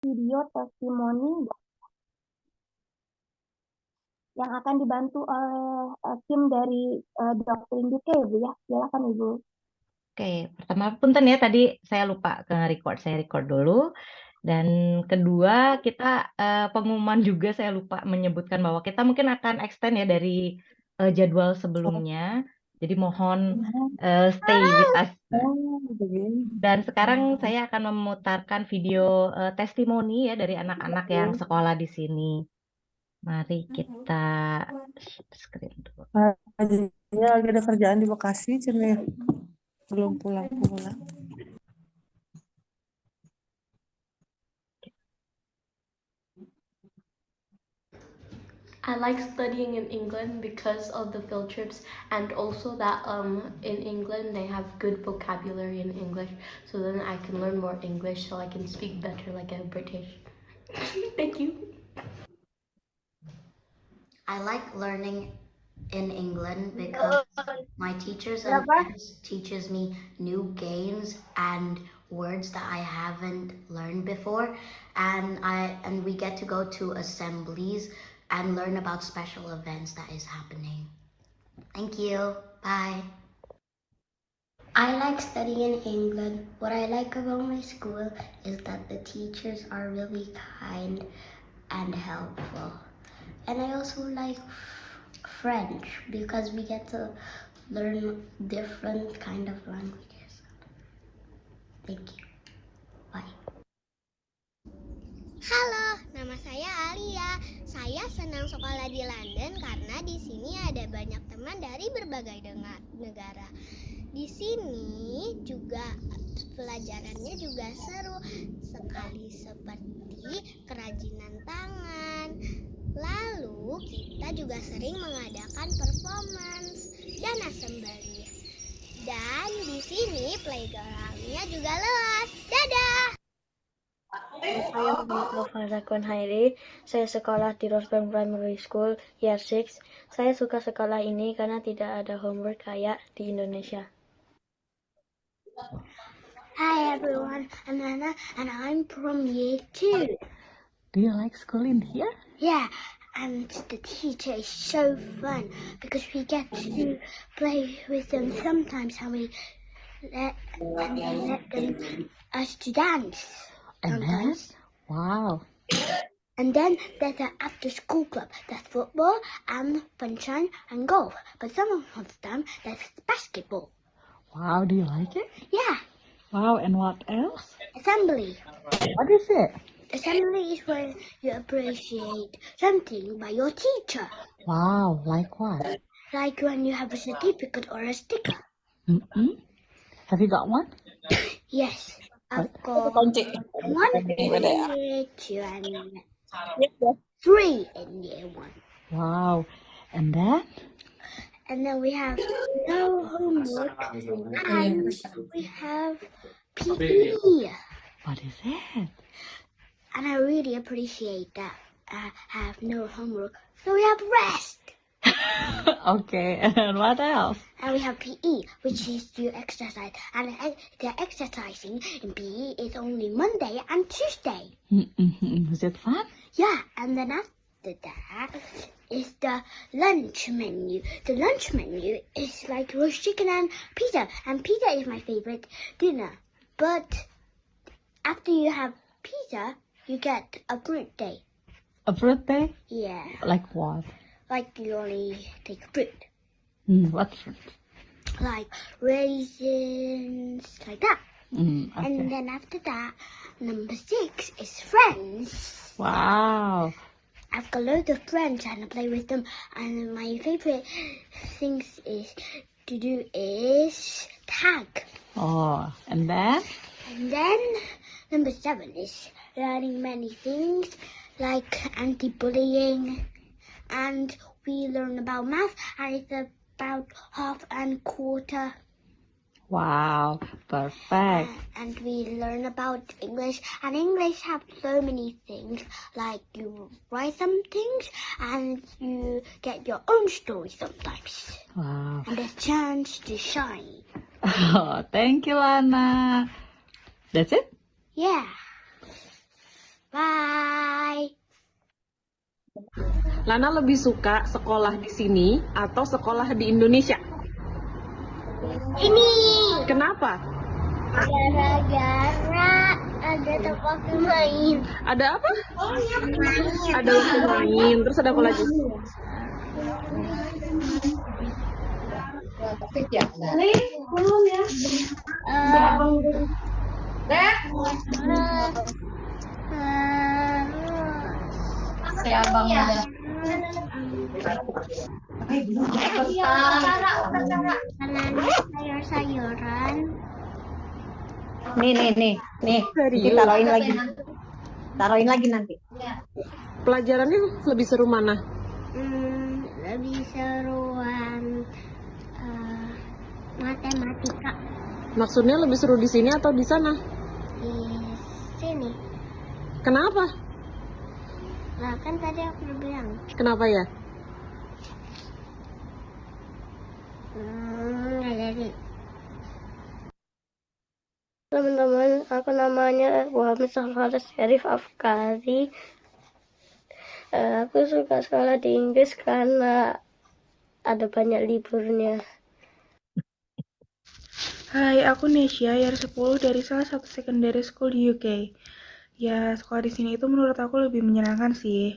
video testimoni yang akan dibantu oleh tim dari Doktrin UK, Bu ya. Silakan Ibu. Oke, pertama punten ya tadi saya lupa saya record dulu. Dan kedua kita pengumuman juga saya lupa menyebutkan bahwa kita mungkin akan extend ya dari jadwal sebelumnya. Jadi mohon stay with us. Dan sekarang saya akan memutarkan video testimoni ya dari anak-anak yang sekolah di sini. Mari kita screen dulu. Jadinya lagi ada kerjaan di Bekasi, cene belum pulang-pulang. I like studying in England because of the field trips and also that in England they have good vocabulary in English, so then I can learn more English so I can speak better like a British. Thank you. I like learning in England because my teachers and friends teaches me new games and words that I haven't learned before, and we get to go to assemblies and learn about special events that is happening. Thank you. Bye. I like studying in England. What I like about my school is that the teachers are really kind and helpful. And I also like French because we get to learn different kind of languages. Thank you. Bye. Halo, nama saya Alia. Saya senang sekolah di London karena di sini ada banyak teman dari berbagai negara. Di sini juga pelajarannya juga seru sekali seperti kerajinan tangan. Lalu kita juga sering mengadakan performance dan assembly. Dan di sini playground-nya juga luas. Dadah! Saya Muhammad Nofal Hairi. Saya sekolah di Rosebank Primary School Year 6. Saya suka sekolah ini karena tidak ada homework kayak di Indonesia. Hi everyone, I'm Anna and I'm from Year 2. Do you like school in here? Yeah, and the teacher is so fun because we get to play with them sometimes and they let us to dance. And then? Wow. And then there's an after school club. There's football and sunshine and golf. But some of the time there's basketball. Wow, do you like it? Yeah. Wow, and what else? Assembly. What is it? Assembly is when you appreciate something by your teacher. Wow, like what? Like when you have a certificate or a sticker. Mm-mm. Have you got one? Yes. I've got 1 in year 2 and 3 in year 1. Wow. And then? And then we have no homework and we have PE. What is it? And I really appreciate that I have no homework. So we have rest. Okay, and what else? And we have PE, which is to exercise. And the exercising in PE is only Monday and Tuesday. Mm-hmm. Was it fun? Yeah, and then after that is the lunch menu. The lunch menu is like roast chicken and pizza. And pizza is my favorite dinner. But after you have pizza, you get a fruit day. A fruit day? Yeah. Like what? Like you only take fruit. What fruit? Like raisins, like that. Okay. And then after that, number 6 is friends. Wow. I've got loads of friends and I play with them. And my favorite things to do is tag. Oh, and then? And then number 7 is learning many things like anti-bullying. And we learn about math, and it's about half and quarter. Wow, perfect. And we learn about English, and English have so many things, like you write some things, and you get your own story sometimes. Wow. And a chance to shine. Oh, thank you, Lana. That's it? Yeah. Bye. Lana lebih suka sekolah di sini atau sekolah di Indonesia? Ini Kenapa? gara-gara ada tempat bermain. Ada apa? Main. Ada waktu main, terus ada apa lagi? Sayur-sayuran. Nih. Nanti Serius? taruhin lagi nanti. Pelajarannya lebih seru mana? Lebih seruan matematika Maksudnya lebih seru di sini atau di sana? di sini. Kenapa? Lah kan tadi aku udah bilang. Kenapa ya? Nggak jadi. Teman-teman, aku namanya Muhammad Safar Syarif Afkari. Aku suka sekolah di Inggris karena ada banyak liburnya. Hai, aku Nesya, year 10 dari salah satu secondary school di UK. Ya, sekolah di sini itu menurut aku lebih menyenangkan sih.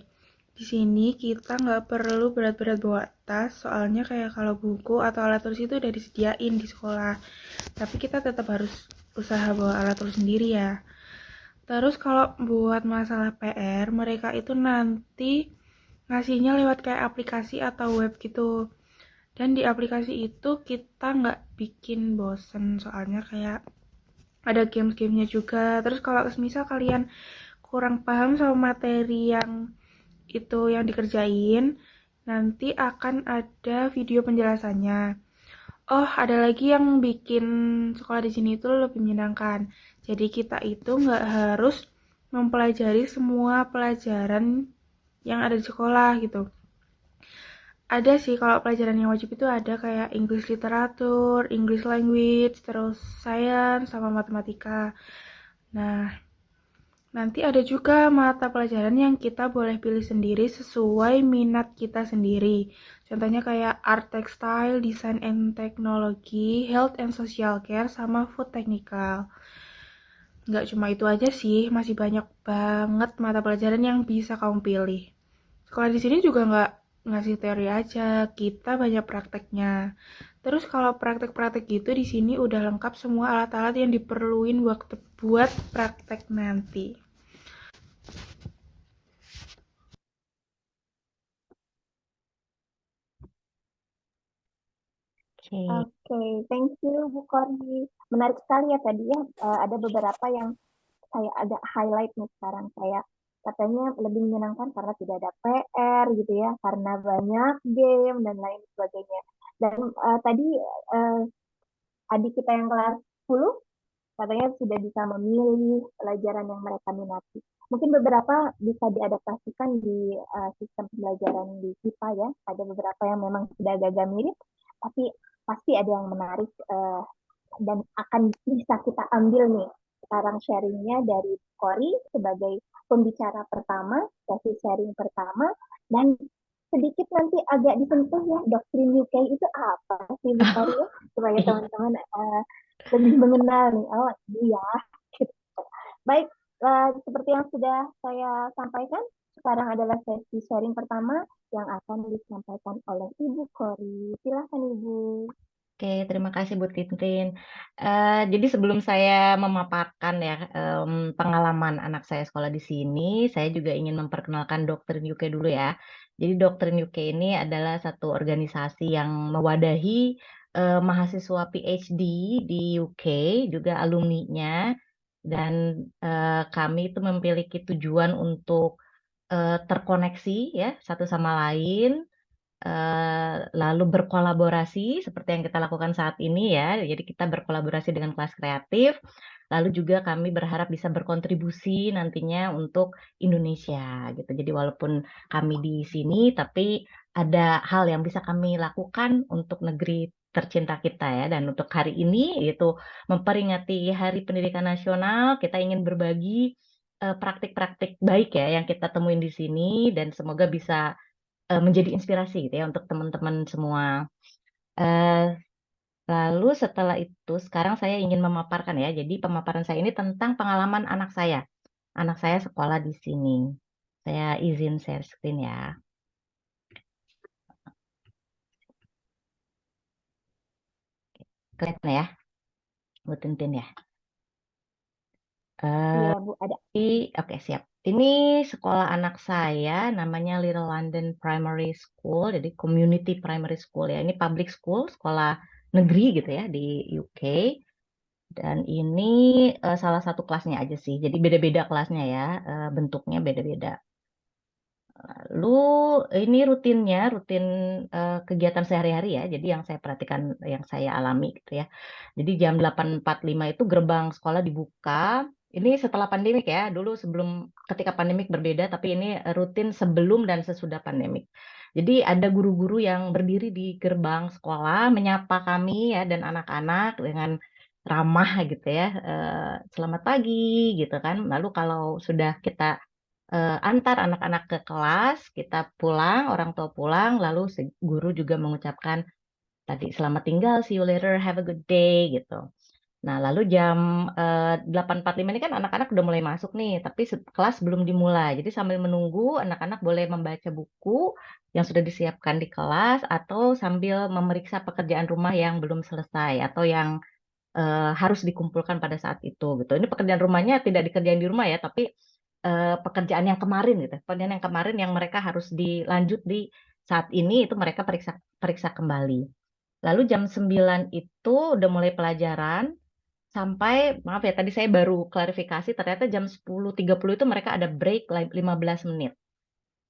Di sini kita nggak perlu berat-berat bawa tas, soalnya kayak kalau buku atau alat tulis itu udah disediain di sekolah. Tapi kita tetap harus usaha bawa alat tulis sendiri ya. Terus kalau buat masalah PR, mereka itu nanti ngasihnya lewat kayak aplikasi atau web gitu. Dan di aplikasi itu kita nggak bikin bosen, soalnya kayak ada games-gamenya juga. Terus kalau misal kalian kurang paham sama materi yang dikerjain, nanti akan ada video penjelasannya. Oh, ada lagi yang bikin sekolah di sini itu lebih menyenangkan. Jadi kita itu nggak harus mempelajari semua pelajaran yang ada di sekolah gitu. Ada sih kalau pelajaran yang wajib itu ada kayak English literatur, English language, terus science, sama matematika. Nah, nanti ada juga mata pelajaran yang kita boleh pilih sendiri sesuai minat kita sendiri. Contohnya kayak art textile, design and technology, health and social care, sama food technical. Nggak cuma itu aja sih, masih banyak banget mata pelajaran yang bisa kamu pilih. Sekolah di sini juga nggak ngasih teori aja, kita banyak prakteknya. Terus kalau praktek-praktek gitu di sini udah lengkap semua alat-alat yang diperluin buat praktek nanti. Oke, thank you Bu Korni. Menarik sekali ya tadi ya. Ada beberapa yang saya agak highlight nih sekarang. Kayak katanya lebih menyenangkan karena tidak ada PR gitu ya, karena banyak game dan lain sebagainya. Dan tadi adik kita yang kelas 10 katanya sudah bisa memilih pelajaran yang mereka minati. Mungkin beberapa bisa diadaptasikan di sistem pembelajaran di kita ya. Ada beberapa yang memang sudah agak mirip, tapi pasti ada yang menarik dan akan bisa kita ambil nih. Sekarang sharingnya dari Kori sebagai pembicara pertama, sesi sharing pertama, dan sedikit nanti agak disentuh ya, doktrin UK itu apa sih Bu Kori ya, supaya teman-teman lebih mengenal nih. Oh iya. Baik, seperti yang sudah saya sampaikan, sekarang adalah sesi sharing pertama yang akan disampaikan oleh Ibu Kori. Silakan Ibu. Oke, terima kasih Bu Tintin. Jadi sebelum saya memaparkan ya pengalaman anak saya sekolah di sini, saya juga ingin memperkenalkan Doktrin UK dulu ya. Jadi Doktrin UK ini adalah satu organisasi yang mewadahi mahasiswa PhD di UK, juga alumninya, dan kami itu memiliki tujuan untuk terkoneksi ya satu sama lain, lalu berkolaborasi seperti yang kita lakukan saat ini ya. Jadi kita berkolaborasi dengan kelas kreatif, lalu juga kami berharap bisa berkontribusi nantinya untuk Indonesia gitu. Jadi walaupun kami di sini, tapi ada hal yang bisa kami lakukan untuk negeri tercinta kita ya. Dan untuk hari ini yaitu memperingati Hari Pendidikan Nasional, kita ingin berbagi praktik-praktik baik ya yang kita temuin di sini, dan semoga bisa menjadi inspirasi gitu ya untuk teman-teman semua. Eh, Lalu setelah itu sekarang saya ingin memaparkan ya. Jadi pemaparan saya ini tentang pengalaman anak saya. Anak saya sekolah di sini. Saya izin share screen ya. Kelihatan ya, Bu Tintin ya. Iya, Bu, ada. Oke, siap. Ini sekolah anak saya namanya Little London Primary School, jadi community primary school ya. Ini public school, sekolah negeri gitu ya di UK. Dan ini salah satu kelasnya aja sih. Jadi beda-beda kelasnya ya, bentuknya beda-beda. Lalu ini rutin kegiatan sehari-hari ya. Jadi yang saya perhatikan, yang saya alami gitu ya. Jadi jam 8.45 itu gerbang sekolah dibuka. Ini setelah pandemik ya. Dulu ketika pandemik berbeda, tapi ini rutin sebelum dan sesudah pandemik. Jadi ada guru-guru yang berdiri di gerbang sekolah menyapa kami ya dan anak-anak dengan ramah gitu ya. Selamat pagi gitu kan. Lalu kalau sudah kita antar anak-anak ke kelas, kita pulang, orang tua pulang, lalu guru juga mengucapkan tadi selamat tinggal, see you later, have a good day gitu. Nah, lalu jam 8.45 ini kan anak-anak udah mulai masuk nih, tapi kelas belum dimulai. Jadi sambil menunggu, anak-anak boleh membaca buku yang sudah disiapkan di kelas atau sambil memeriksa pekerjaan rumah yang belum selesai atau yang harus dikumpulkan pada saat itu gitu. Ini pekerjaan rumahnya tidak dikerjain di rumah ya, tapi pekerjaan yang kemarin gitu. Pekerjaan yang kemarin yang mereka harus dilanjut di saat ini itu mereka periksa kembali. Lalu jam 9 itu udah mulai pelajaran sampai, maaf ya tadi saya baru klarifikasi, ternyata jam 10.30 itu mereka ada break 15 menit.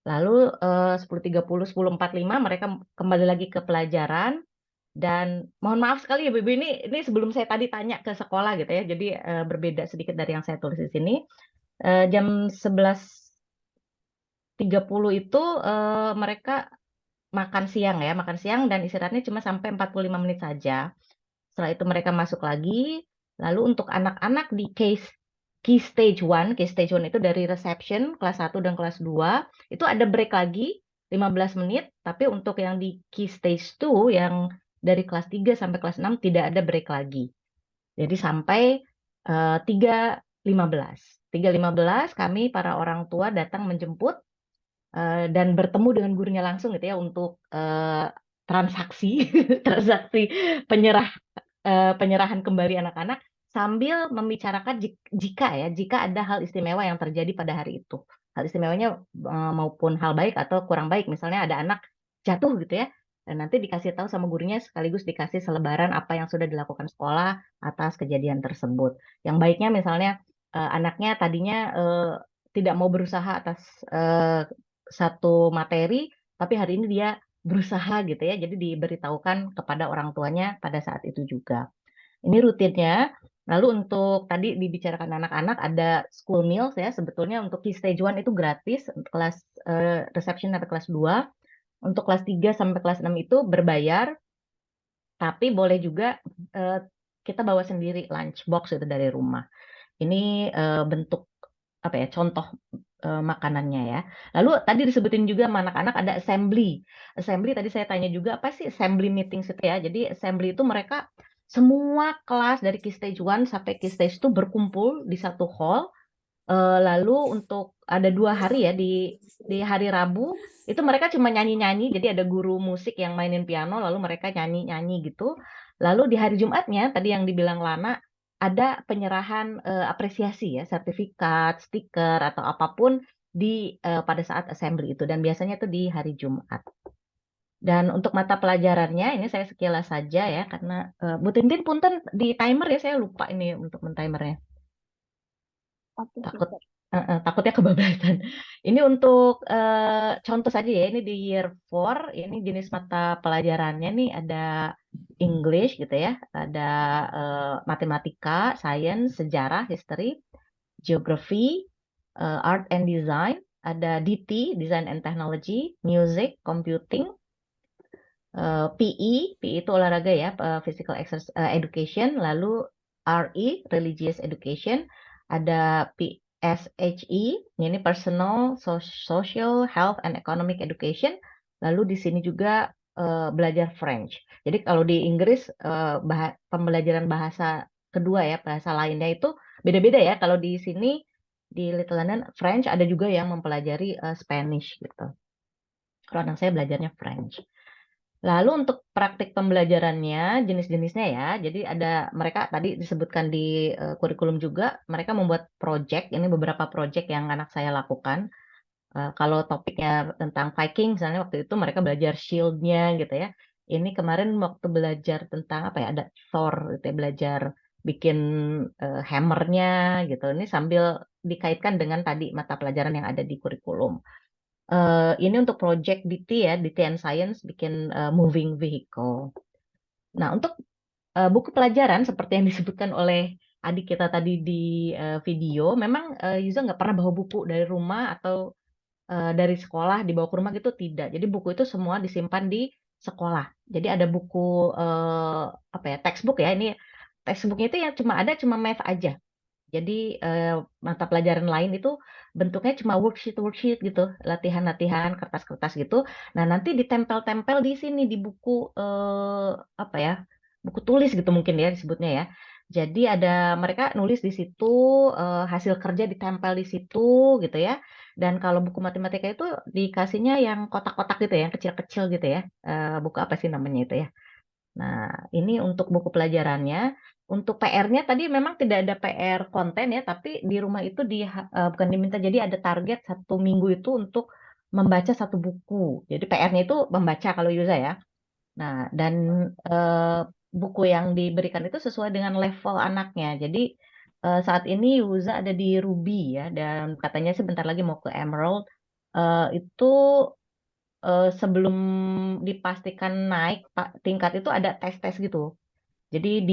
Lalu 10.30, 10.45 mereka kembali lagi ke pelajaran. Dan mohon maaf sekali ya Ibu, ini sebelum saya tadi tanya ke sekolah gitu ya, jadi berbeda sedikit dari yang saya tulis di sini. Jam 11.30 itu mereka makan siang ya, makan siang dan istirahatnya cuma sampai 45 menit saja. Setelah itu mereka masuk lagi. Lalu untuk anak-anak di Key Stage 1 itu dari reception kelas 1 dan kelas 2, itu ada break lagi 15 menit, tapi untuk yang di Key Stage 2 yang dari kelas 3 sampai kelas 6 tidak ada break lagi. Jadi sampai 3.15. 3.15 kami para orang tua datang menjemput dan bertemu dengan gurunya langsung gitu ya untuk transaksi penyerahan kembali anak-anak sambil membicarakan jika ada hal istimewa yang terjadi pada hari itu. Hal istimewanya maupun hal baik atau kurang baik. Misalnya ada anak jatuh gitu ya. Dan nanti dikasih tahu sama gurunya sekaligus dikasih selebaran apa yang sudah dilakukan sekolah atas kejadian tersebut. Yang baiknya misalnya anaknya tadinya tidak mau berusaha atas satu materi, tapi hari ini dia berusaha gitu ya. Jadi diberitahukan kepada orang tuanya pada saat itu juga. Ini rutinnya. Lalu untuk tadi dibicarakan anak-anak ada school meals ya. Sebetulnya untuk Key Stage 1 itu gratis untuk kelas reception sampai kelas 2. Untuk kelas 3 sampai kelas 6 itu berbayar. Tapi boleh juga kita bawa sendiri lunch box itu dari rumah. Ini bentuk apa ya, contoh makanannya ya. Lalu tadi disebutin juga sama anak-anak ada assembly. Assembly tadi saya tanya juga apa sih assembly meetings itu ya. Jadi assembly itu mereka semua kelas dari Key Stage 1 sampai Key Stage 2 berkumpul di satu hall. Lalu untuk ada 2 hari ya di hari Rabu itu mereka cuma nyanyi-nyanyi. Jadi ada guru musik yang mainin piano lalu mereka nyanyi-nyanyi gitu. Lalu di hari Jumatnya tadi yang dibilang Lana ada penyerahan apresiasi ya, sertifikat, stiker atau apapun pada saat assembly itu dan biasanya itu di hari Jumat. Dan untuk mata pelajarannya ini saya sekilas saja ya karena Bu Tintin punten di timer ya, saya lupa ini untuk men-timernya. Takutnya kebablasan. Ini untuk contoh saja ya, ini di year 4, ini jenis mata pelajarannya nih ada English gitu ya, ada matematika, science, sejarah, history, geography, art and design, ada DT, design and technology, music, computing, PE itu olahraga ya, physical education, lalu RE, religious education, ada PSHE, ini personal, social, health and economic education, Lalu di sini juga belajar French. Jadi kalau di Inggris pembelajaran bahasa kedua ya, bahasa lainnya itu beda-beda ya. Kalau di sini di Little London French, ada juga yang mempelajari Spanish gitu. Kalau anak saya belajarnya French. Lalu untuk praktik pembelajarannya, jenis-jenisnya ya, jadi ada mereka tadi disebutkan di kurikulum juga, mereka membuat project, ini beberapa project yang anak saya lakukan. Kalau topiknya tentang Viking, misalnya waktu itu mereka belajar shield-nya gitu ya. Ini kemarin waktu belajar tentang apa ya, ada Thor gitu ya, belajar bikin hammernya gitu. Ini sambil dikaitkan dengan tadi mata pelajaran yang ada di kurikulum. Ini untuk project DT ya, DT and Science, bikin moving vehicle. Nah, untuk buku pelajaran seperti yang disebutkan oleh adik kita tadi di video, memang Yuza nggak pernah bawa buku dari rumah atau dari sekolah dibawa ke rumah gitu, tidak. Jadi buku itu semua disimpan di sekolah. Jadi ada buku apa ya, textbook ya. Ini textbooknya itu yang cuma math aja. Jadi mata pelajaran lain itu bentuknya cuma worksheet gitu, latihan-latihan, kertas-kertas gitu. Nah, nanti ditempel-tempel di sini di buku apa ya, buku tulis gitu mungkin ya disebutnya ya. Jadi ada mereka nulis di situ, hasil kerja ditempel di situ gitu ya. Dan kalau buku matematika itu dikasihnya yang kotak-kotak gitu ya, yang kecil-kecil gitu ya. Buku apa sih namanya itu ya? Nah, ini untuk buku pelajarannya. Untuk PR-nya tadi memang tidak ada PR konten ya, tapi di rumah itu bukan diminta, jadi ada target 1 minggu itu untuk membaca 1 buku. Jadi PR-nya itu membaca kalau Yuza ya. Nah, dan buku yang diberikan itu sesuai dengan level anaknya. Jadi saat ini Yuza ada di Ruby ya, dan katanya sih bentar lagi mau ke Emerald. Itu sebelum dipastikan naik tingkat itu ada tes-tes gitu. Jadi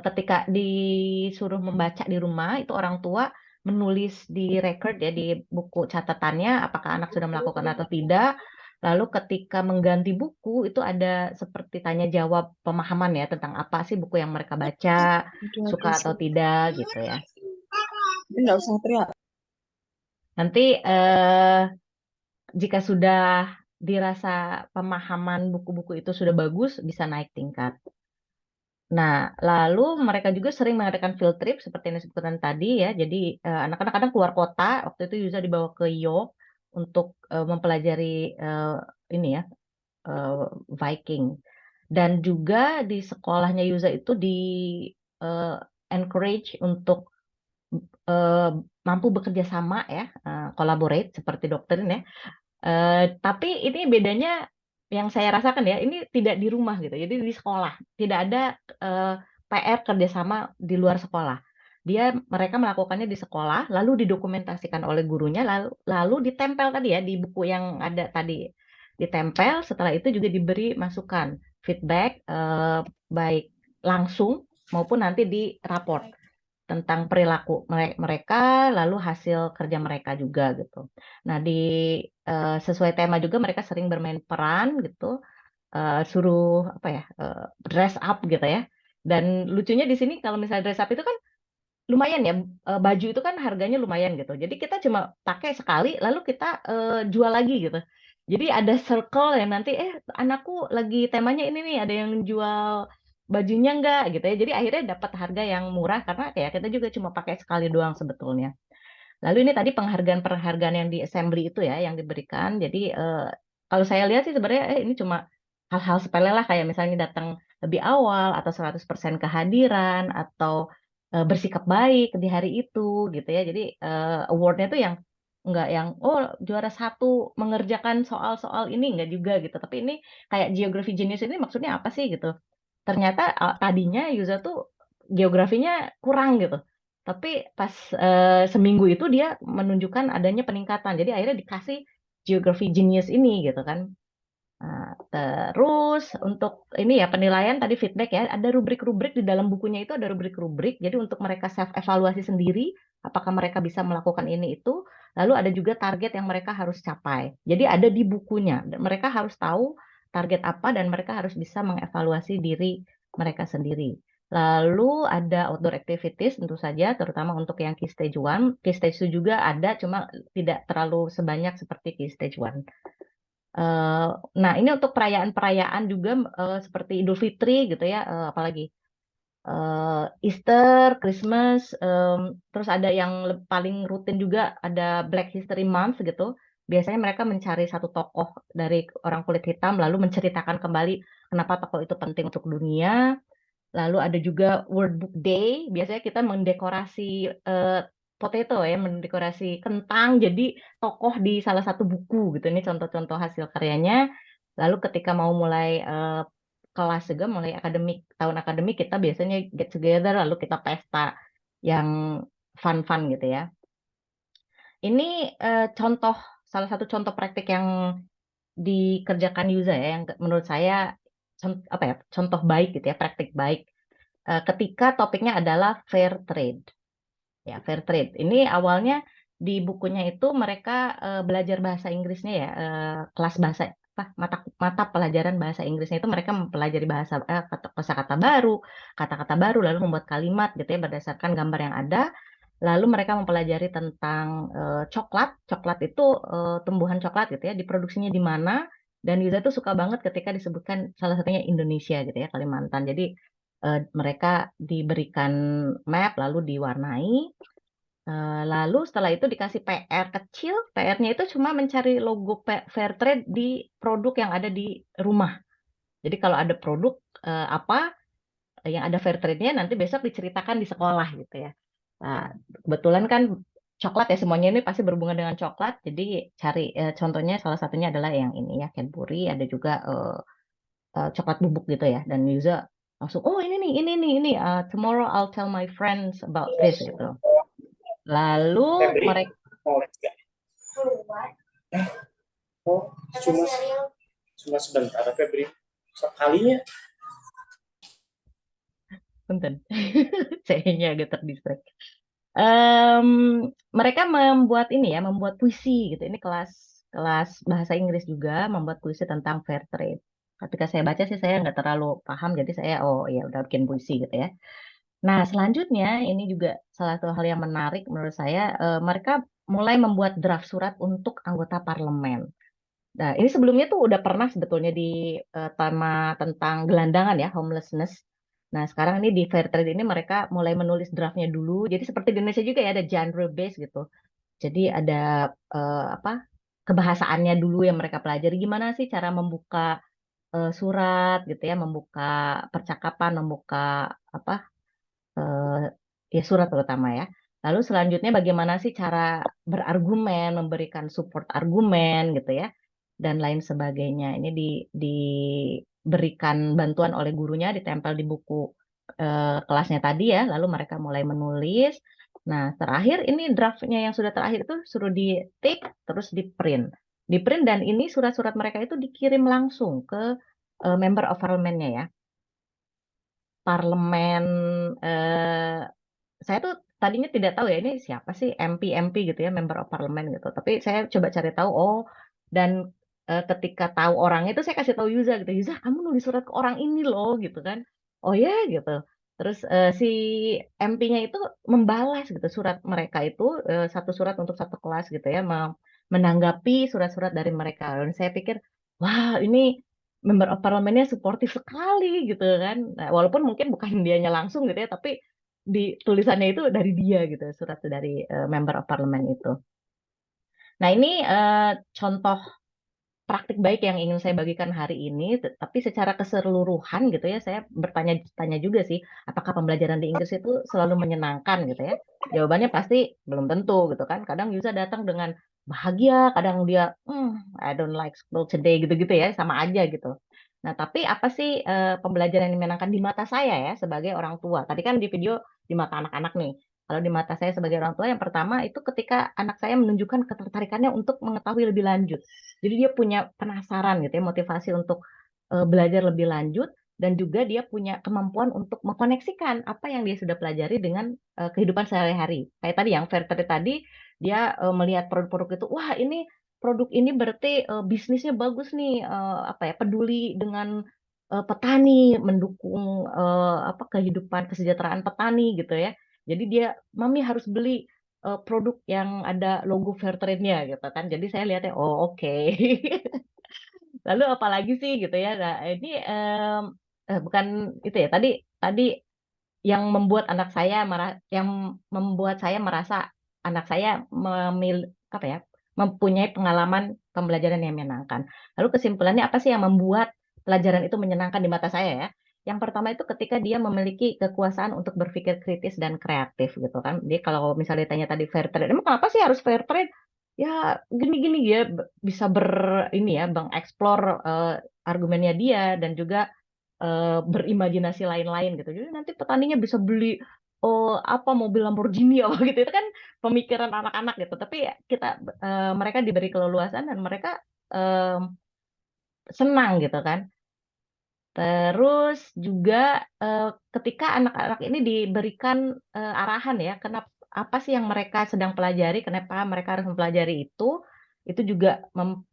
ketika disuruh membaca di rumah itu orang tua menulis di record ya di buku catatannya apakah anak sudah melakukan atau tidak. Lalu ketika mengganti buku itu ada seperti tanya jawab pemahaman ya tentang apa sih buku yang mereka baca, suka atau tidak gitu ya. Nggak usah teriak. Nanti jika sudah dirasa pemahaman buku-buku itu sudah bagus, bisa naik tingkat. Nah, lalu mereka juga sering mengadakan field trip seperti yang disebutkan tadi ya. Jadi anak-anak kadang keluar kota. Waktu itu Yuza dibawa ke York untuk mempelajari ini ya Viking. Dan juga di sekolahnya Yuza itu di encourage untuk mampu bekerja sama ya, collaborate seperti dokter ini ya. Tapi ini bedanya yang saya rasakan ya, ini tidak di rumah gitu. Jadi di sekolah tidak ada PR kerjasama di luar sekolah. Mereka melakukannya di sekolah, lalu didokumentasikan oleh gurunya, lalu ditempel tadi ya di buku yang ada tadi ditempel. Setelah itu juga diberi masukan, feedback baik langsung maupun nanti di raport tentang perilaku mereka, lalu hasil kerja mereka juga gitu. Nah, sesuai tema juga mereka sering bermain peran gitu, suruh apa ya, dress up gitu ya. Dan lucunya di sini kalau misalnya dress up itu kan lumayan ya, baju itu kan harganya lumayan gitu. Jadi kita cuma pakai sekali, lalu kita jual lagi gitu. Jadi ada circle yang nanti, anakku lagi temanya ini nih, ada yang jual bajunya enggak gitu ya. Jadi akhirnya dapat harga yang murah karena kayak kita juga cuma pakai sekali doang sebetulnya. Lalu ini tadi penghargaan-penghargaan yang di assembly itu ya yang diberikan. Jadi kalau saya lihat sih sebenarnya ini cuma hal-hal sepele lah kayak misalnya datang lebih awal atau 100% kehadiran atau bersikap baik di hari itu gitu ya. Jadi awardnya tuh yang enggak yang juara 1 mengerjakan soal-soal ini enggak juga gitu. Tapi ini kayak Geography Genius ini maksudnya apa sih gitu. Ternyata tadinya Yuza tuh geografinya kurang gitu. Tapi pas seminggu itu dia menunjukkan adanya peningkatan. Jadi akhirnya dikasih Geography Genius ini gitu kan. Nah, terus untuk ini ya penilaian tadi feedback ya, ada rubrik-rubrik di dalam bukunya itu ada rubrik-rubrik. Jadi untuk mereka self evaluasi sendiri, apakah mereka bisa melakukan ini itu. Lalu ada juga target yang mereka harus capai. Jadi ada di bukunya. Mereka harus tahu target apa dan mereka harus bisa mengevaluasi diri mereka sendiri. Lalu ada outdoor activities tentu saja, terutama untuk yang Key Stage 1. Key Stage 2 juga ada, cuma tidak terlalu sebanyak seperti Key Stage 1. Nah, ini untuk perayaan-perayaan juga seperti Idul Fitri gitu ya, apalagi Easter, Christmas, terus ada yang paling rutin juga ada Black History Month gitu. Biasanya mereka mencari satu tokoh dari orang kulit hitam lalu menceritakan kembali kenapa tokoh itu penting untuk dunia. Lalu ada juga World Book Day. Biasanya kita mendekorasi potato ya, mendekorasi kentang jadi tokoh di salah satu buku gitu. Ini contoh-contoh hasil karyanya. Lalu ketika mau mulai kelas juga, mulai tahun akademik kita biasanya get together lalu kita pesta yang fun-fun gitu ya. Ini salah satu contoh praktik yang dikerjakan Yuza ya, yang menurut saya contoh baik gitu ya, praktik baik. Ketika topiknya adalah fair trade. Ya, fair trade. Ini awalnya di bukunya itu mereka belajar bahasa Inggrisnya ya, kelas bahasa mata pelajaran bahasa Inggrisnya itu mereka mempelajari kosakata baru, kata-kata baru, lalu membuat kalimat gitu ya berdasarkan gambar yang ada. Lalu mereka mempelajari tentang coklat. Coklat itu tumbuhan coklat gitu ya, diproduksinya di mana. Dan Yuza tuh suka banget ketika disebutkan salah satunya Indonesia gitu ya, Kalimantan. Jadi mereka diberikan map lalu diwarnai. Lalu setelah itu dikasih PR kecil. PR-nya itu cuma mencari logo fair trade di produk yang ada di rumah. Jadi kalau ada produk apa yang ada fair trade-nya nanti besok diceritakan di sekolah gitu ya. Nah, kebetulan kan coklat ya, semuanya ini pasti berhubungan dengan coklat. Jadi cari contohnya salah satunya adalah yang ini ya, Cadbury, ada juga coklat bubuk gitu ya. Dan Yuza langsung, oh ini nih, ini. Tomorrow I'll tell my friends about this gitu. Lalu mereka cuma sebentar Febri, sekalinya. Punten, saya agak terdistract. Mereka membuat ini ya, membuat puisi gitu. Ini kelas bahasa Inggris juga membuat puisi tentang fair trade. Ketika saya baca sih saya nggak terlalu paham, jadi saya ya udah bikin puisi gitu ya. Nah selanjutnya ini juga salah satu hal yang menarik menurut saya, mereka mulai membuat draft surat untuk anggota parlemen. Nah ini sebelumnya tuh udah pernah sebetulnya di tema tentang gelandangan ya, homelessness. Nah, sekarang ini di fair trade ini mereka mulai menulis draftnya dulu. Jadi seperti di Indonesia juga ya ada genre base gitu. Jadi ada kebahasaannya dulu yang mereka pelajari. Gimana sih cara membuka surat gitu ya, membuka percakapan, membuka ya surat terutama ya. Lalu selanjutnya bagaimana sih cara berargumen, memberikan support argumen gitu ya, dan lain sebagainya. Ini diberikan bantuan oleh gurunya, ditempel di buku kelasnya tadi ya, lalu mereka mulai menulis. Nah, terakhir ini draftnya yang sudah terakhir itu suruh di take, terus di print. Di print dan ini surat-surat mereka itu dikirim langsung ke member of parliament-nya ya. Parlemen, saya tuh tadinya tidak tahu ya ini siapa sih MP gitu ya, member of parliament gitu. Tapi saya coba cari tahu, dan ketika tahu orangnya itu saya kasih tahu Yuza gitu, Yuza kamu nulis surat ke orang ini loh gitu kan. Oh ya gitu. Terus si MP-nya itu membalas gitu surat mereka itu, satu surat untuk satu kelas gitu ya, menanggapi surat-surat dari mereka. Dan saya pikir, wah ini member of parliament-nya suportif sekali gitu kan. Nah, walaupun mungkin bukan dianya langsung gitu ya, tapi di tulisannya itu dari dia gitu, surat dari member of parliament itu. Nah ini contoh praktik baik yang ingin saya bagikan hari ini, tapi secara keseluruhan gitu ya, saya bertanya-tanya juga sih, apakah pembelajaran di Inggris itu selalu menyenangkan gitu ya? Jawabannya pasti belum tentu gitu kan. Kadang Yusa datang dengan bahagia, kadang dia, I don't like school today gitu-gitu ya, sama aja gitu. Nah, tapi apa sih pembelajaran yang menyenangkan di mata saya ya sebagai orang tua? Tadi kan di video di mata anak-anak nih. Kalau di mata saya sebagai orang tua, yang pertama itu ketika anak saya menunjukkan ketertarikannya untuk mengetahui lebih lanjut. Jadi dia punya penasaran gitu ya, motivasi untuk belajar lebih lanjut, dan juga dia punya kemampuan untuk mengkoneksikan apa yang dia sudah pelajari dengan kehidupan sehari-hari. Kayak tadi yang fair trade tadi, dia melihat produk-produk itu, wah ini produk ini berarti bisnisnya bagus nih, peduli dengan petani, mendukung kehidupan kesejahteraan petani gitu ya. Jadi dia, mami harus beli produk yang ada logo fair trade-nya gitu kan. Jadi saya lihatnya, oh oke. Lalu apalagi sih gitu ya. Nah, ini bukan itu ya. Tadi yang membuat merasa anak saya mempunyai pengalaman pembelajaran yang menyenangkan. Lalu kesimpulannya apa sih yang membuat pelajaran itu menyenangkan di mata saya ya? Yang pertama itu ketika dia memiliki kekuasaan untuk berpikir kritis dan kreatif gitu kan. Dia kalau misalnya tanya tadi fair trade, emang kenapa sih harus fair trade? Ya gini-gini ya bisa mengeksplor argumennya dia dan juga berimajinasi lain-lain gitu. Jadi nanti petaninya bisa beli mobil Lamborghini apa gitu. Itu kan pemikiran anak-anak gitu. Tapi ya mereka diberi keleluasan dan mereka eh, senang gitu kan. Terus juga ketika anak-anak ini diberikan arahan ya, kenapa apa sih yang mereka sedang pelajari, kenapa mereka harus mempelajari itu juga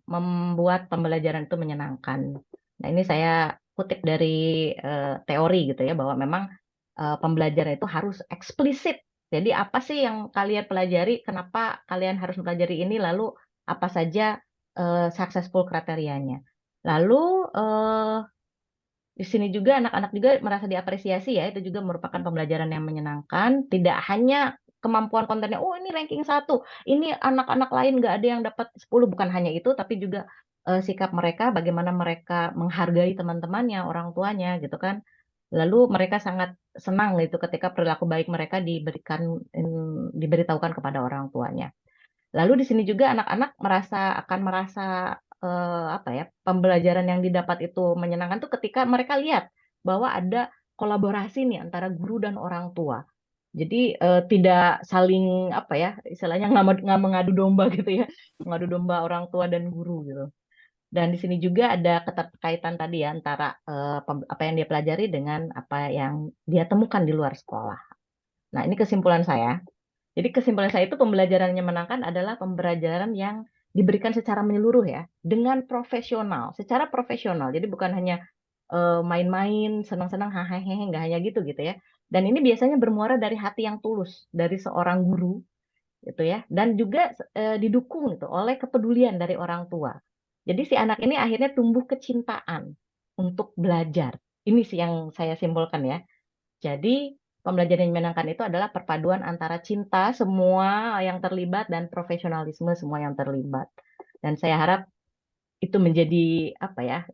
membuat pembelajaran itu menyenangkan. Nah, ini saya kutip dari teori gitu ya, bahwa memang pembelajaran itu harus eksplisit. Jadi apa sih yang kalian pelajari, kenapa kalian harus mempelajari ini, lalu apa saja successful kriterianya. Lalu di sini juga anak-anak juga merasa diapresiasi ya, itu juga merupakan pembelajaran yang menyenangkan. Tidak hanya kemampuan kontennya, oh ini ranking 1, ini anak-anak lain nggak ada yang dapat 10, bukan hanya itu, tapi juga sikap mereka, bagaimana mereka menghargai teman-temannya, orang tuanya gitu kan. Lalu mereka sangat senang gitu ketika perilaku baik mereka diberitahukan kepada orang tuanya. Lalu di sini juga anak-anak akan merasa pembelajaran yang didapat itu menyenangkan tuh ketika mereka lihat bahwa ada kolaborasi nih antara guru dan orang tua. Jadi tidak saling istilahnya nggak mengadu domba gitu ya, mengadu domba orang tua dan guru gitu. Dan di sini juga ada keterkaitan tadi ya antara apa yang dia pelajari dengan apa yang dia temukan di luar sekolah. Nah, ini kesimpulan saya. Jadi kesimpulan saya itu pembelajaran yang menyenangkan adalah pembelajaran yang diberikan secara menyeluruh ya, dengan profesional, secara profesional. Jadi bukan hanya main-main, senang-senang, hahaha, nggak hanya gitu ya. Dan ini biasanya bermuara dari hati yang tulus dari seorang guru gitu ya, dan juga didukung gitu oleh kepedulian dari orang tua. Jadi si anak ini akhirnya tumbuh kecintaan untuk belajar. Ini sih yang saya simpulkan ya. Jadi pembelajaran yang menyenangkan itu adalah perpaduan antara cinta semua yang terlibat dan profesionalisme semua yang terlibat. Dan saya harap itu menjadi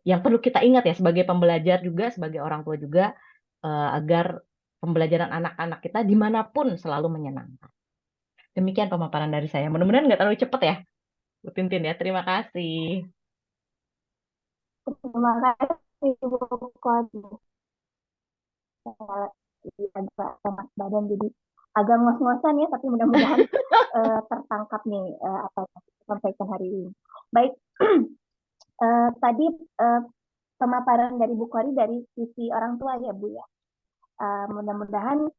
yang perlu kita ingat ya sebagai pembelajar juga, sebagai orang tua juga, agar pembelajaran anak-anak kita dimanapun selalu menyenangkan. Demikian pemaparan dari saya. Mudah-mudahan nggak terlalu cepat ya, Bu Tintin ya. Terima kasih. Terima kasih Bu Kodi. Agak enak badan jadi agak ngos-ngosan ya, tapi mudah-mudahan tertangkap nih apa yang disampaikan hari ini. Baik, tadi pemaparan dari Bu Kori dari sisi orang tua ya Bu ya. Mudah-mudahan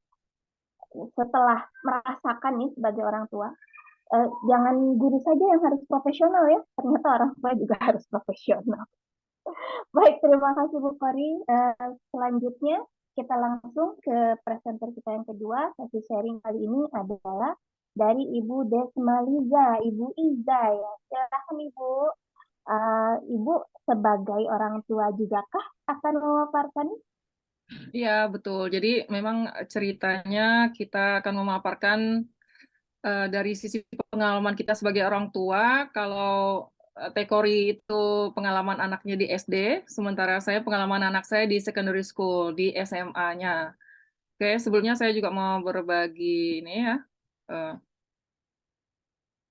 setelah merasakan nih sebagai orang tua, jangan guru saja yang harus profesional ya, ternyata orang tua juga harus profesional. Baik, terima kasih Bu Kori. Selanjutnya kita langsung ke presenter kita yang kedua. Sesi sharing kali ini adalah dari Ibu Desmaliza, Ibu Iza ya. Silakan Ibu. Ibu sebagai orang tua juga kah akan memaparkan? Iya, betul. Jadi memang ceritanya kita akan memaparkan dari sisi pengalaman kita sebagai orang tua. Kalau Tekori itu pengalaman anaknya di SD, sementara saya pengalaman anak saya di secondary school, di SMA-nya. Oke, sebelumnya saya juga mau berbagi ini ya,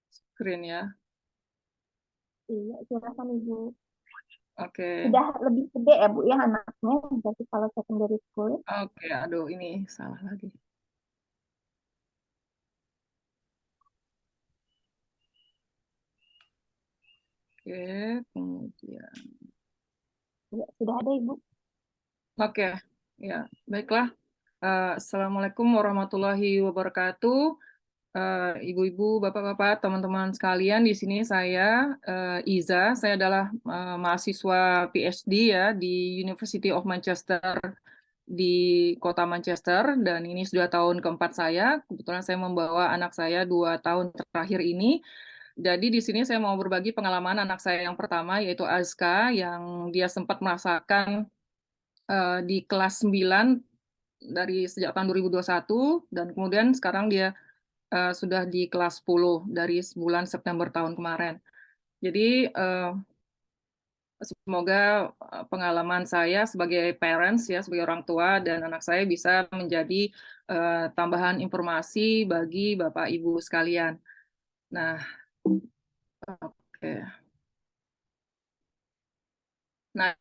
screen ya. Iya, silakan Ibu. Oke. Sudah lebih gede ya Bu ya anaknya, jadi kalau secondary school. Oke, aduh ini salah lagi. Oke, kemudian. Ya, sudah ada Ibu. Oke, ya baiklah. Assalamualaikum warahmatullahi wabarakatuh. Ibu-ibu, bapak-bapak, teman-teman sekalian, di sini saya Iza. Saya adalah mahasiswa PhD ya di University of Manchester di kota Manchester, dan ini sudah tahun keempat saya. Kebetulan saya membawa anak saya 2 tahun terakhir ini. Jadi di sini saya mau berbagi pengalaman anak saya yang pertama, yaitu Azka, yang dia sempat merasakan di kelas 9 dari sejak tahun 2021, dan kemudian sekarang dia sudah di kelas 10 dari bulan September tahun kemarin. Jadi semoga pengalaman saya sebagai parents ya, sebagai orang tua dan anak saya bisa menjadi tambahan informasi bagi Bapak Ibu sekalian. Nah, oke. Nah,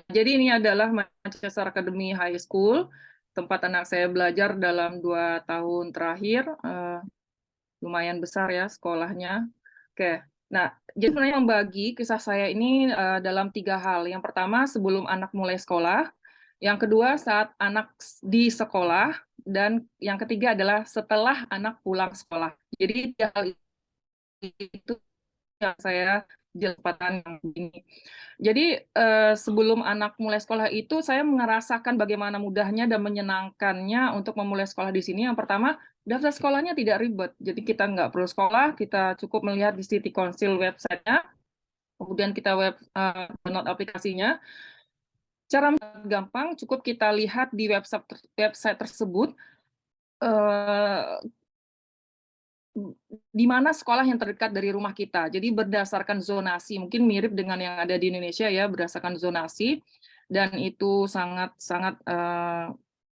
jadi ini adalah Manchester Academy High School, tempat anak saya belajar dalam 2 tahun terakhir. Lumayan besar ya sekolahnya. Oke, nah jadi sebenarnya membagi kisah saya ini dalam 3 hal. Yang pertama sebelum anak mulai sekolah, yang kedua saat anak di sekolah, dan yang ketiga adalah setelah anak pulang sekolah. Jadi hal itu yang saya jelaskan ini. Jadi sebelum anak mulai sekolah itu saya merasakan bagaimana mudahnya dan menyenangkannya untuk memulai sekolah di sini. Yang pertama, daftar sekolahnya tidak ribet. Jadi kita nggak perlu sekolah, kita cukup melihat di City Council website-nya, kemudian kita download aplikasinya. Cara gampang, cukup kita lihat di website tersebut di mana sekolah yang terdekat dari rumah kita. Jadi berdasarkan zonasi, mungkin mirip dengan yang ada di Indonesia ya, berdasarkan zonasi, dan itu sangat-sangat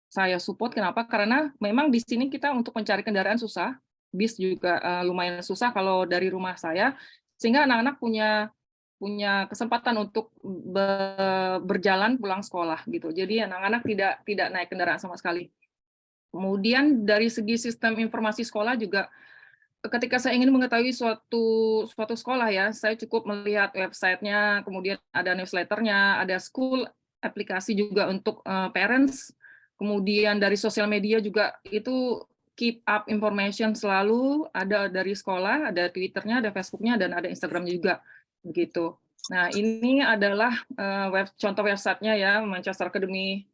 saya support. Kenapa? Karena memang di sini kita untuk mencari kendaraan susah, bis juga lumayan susah kalau dari rumah saya, sehingga anak-anak punya kesempatan untuk berjalan pulang sekolah gitu. Jadi anak-anak tidak naik kendaraan sama sekali. Kemudian dari segi sistem informasi sekolah juga, ketika saya ingin mengetahui suatu sekolah ya, saya cukup melihat websitenya, kemudian ada newsletternya, ada school aplikasi juga untuk parents, kemudian dari sosial media juga itu keep up information selalu ada dari sekolah, ada Twitternya, ada Facebooknya, dan ada Instagram juga begitu. Nah ini adalah contoh websitenya ya, Manchester Academy,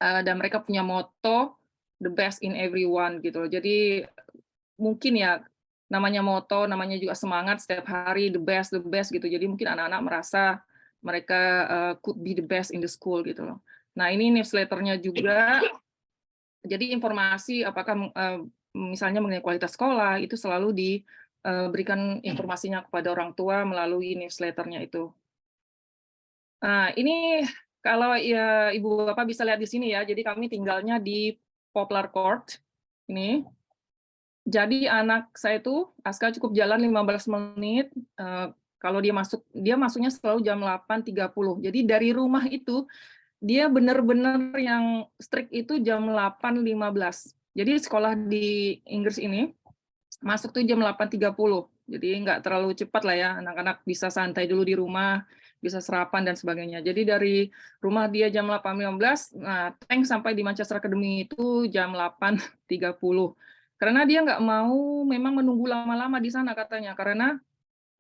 dan mereka punya motto the best in everyone gitu. Jadi mungkin ya namanya moto, namanya juga semangat setiap hari the best gitu. Jadi mungkin anak-anak merasa mereka could be the best in the school gitu loh. Nah ini newsletternya juga. Jadi informasi apakah misalnya mengenai kualitas sekolah itu selalu diberikan informasinya kepada orang tua melalui newsletternya itu. Nah ini kalau ya Ibu Bapak bisa lihat di sini ya. Jadi kami tinggalnya di Poplar Court ini. Jadi anak saya itu, Aska cukup jalan 15 menit, kalau dia masuknya selalu jam 8.30. Jadi dari rumah itu, dia benar-benar yang strict itu jam 8.15. Jadi sekolah di Inggris ini, masuk tuh jam 8.30. Jadi nggak terlalu cepat lah ya, anak-anak bisa santai dulu di rumah, bisa sarapan dan sebagainya. Jadi dari rumah dia jam 8.15, nah tank sampai di Manchester Academy itu jam 8.30. Karena dia nggak mau memang menunggu lama-lama di sana katanya, karena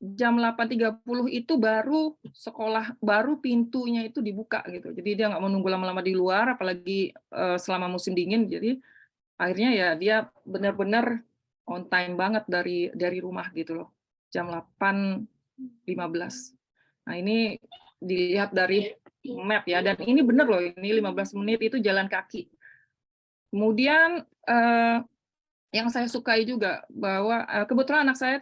jam 8.30 itu baru pintunya itu dibuka gitu. Jadi dia nggak mau nunggu lama-lama di luar, apalagi selama musim dingin. Jadi akhirnya ya dia benar-benar on time banget dari rumah gitu loh, jam 8.15. Nah ini dilihat dari map ya, dan ini benar loh, ini 15 menit itu jalan kaki. Kemudian yang saya sukai juga bahwa kebetulan anak saya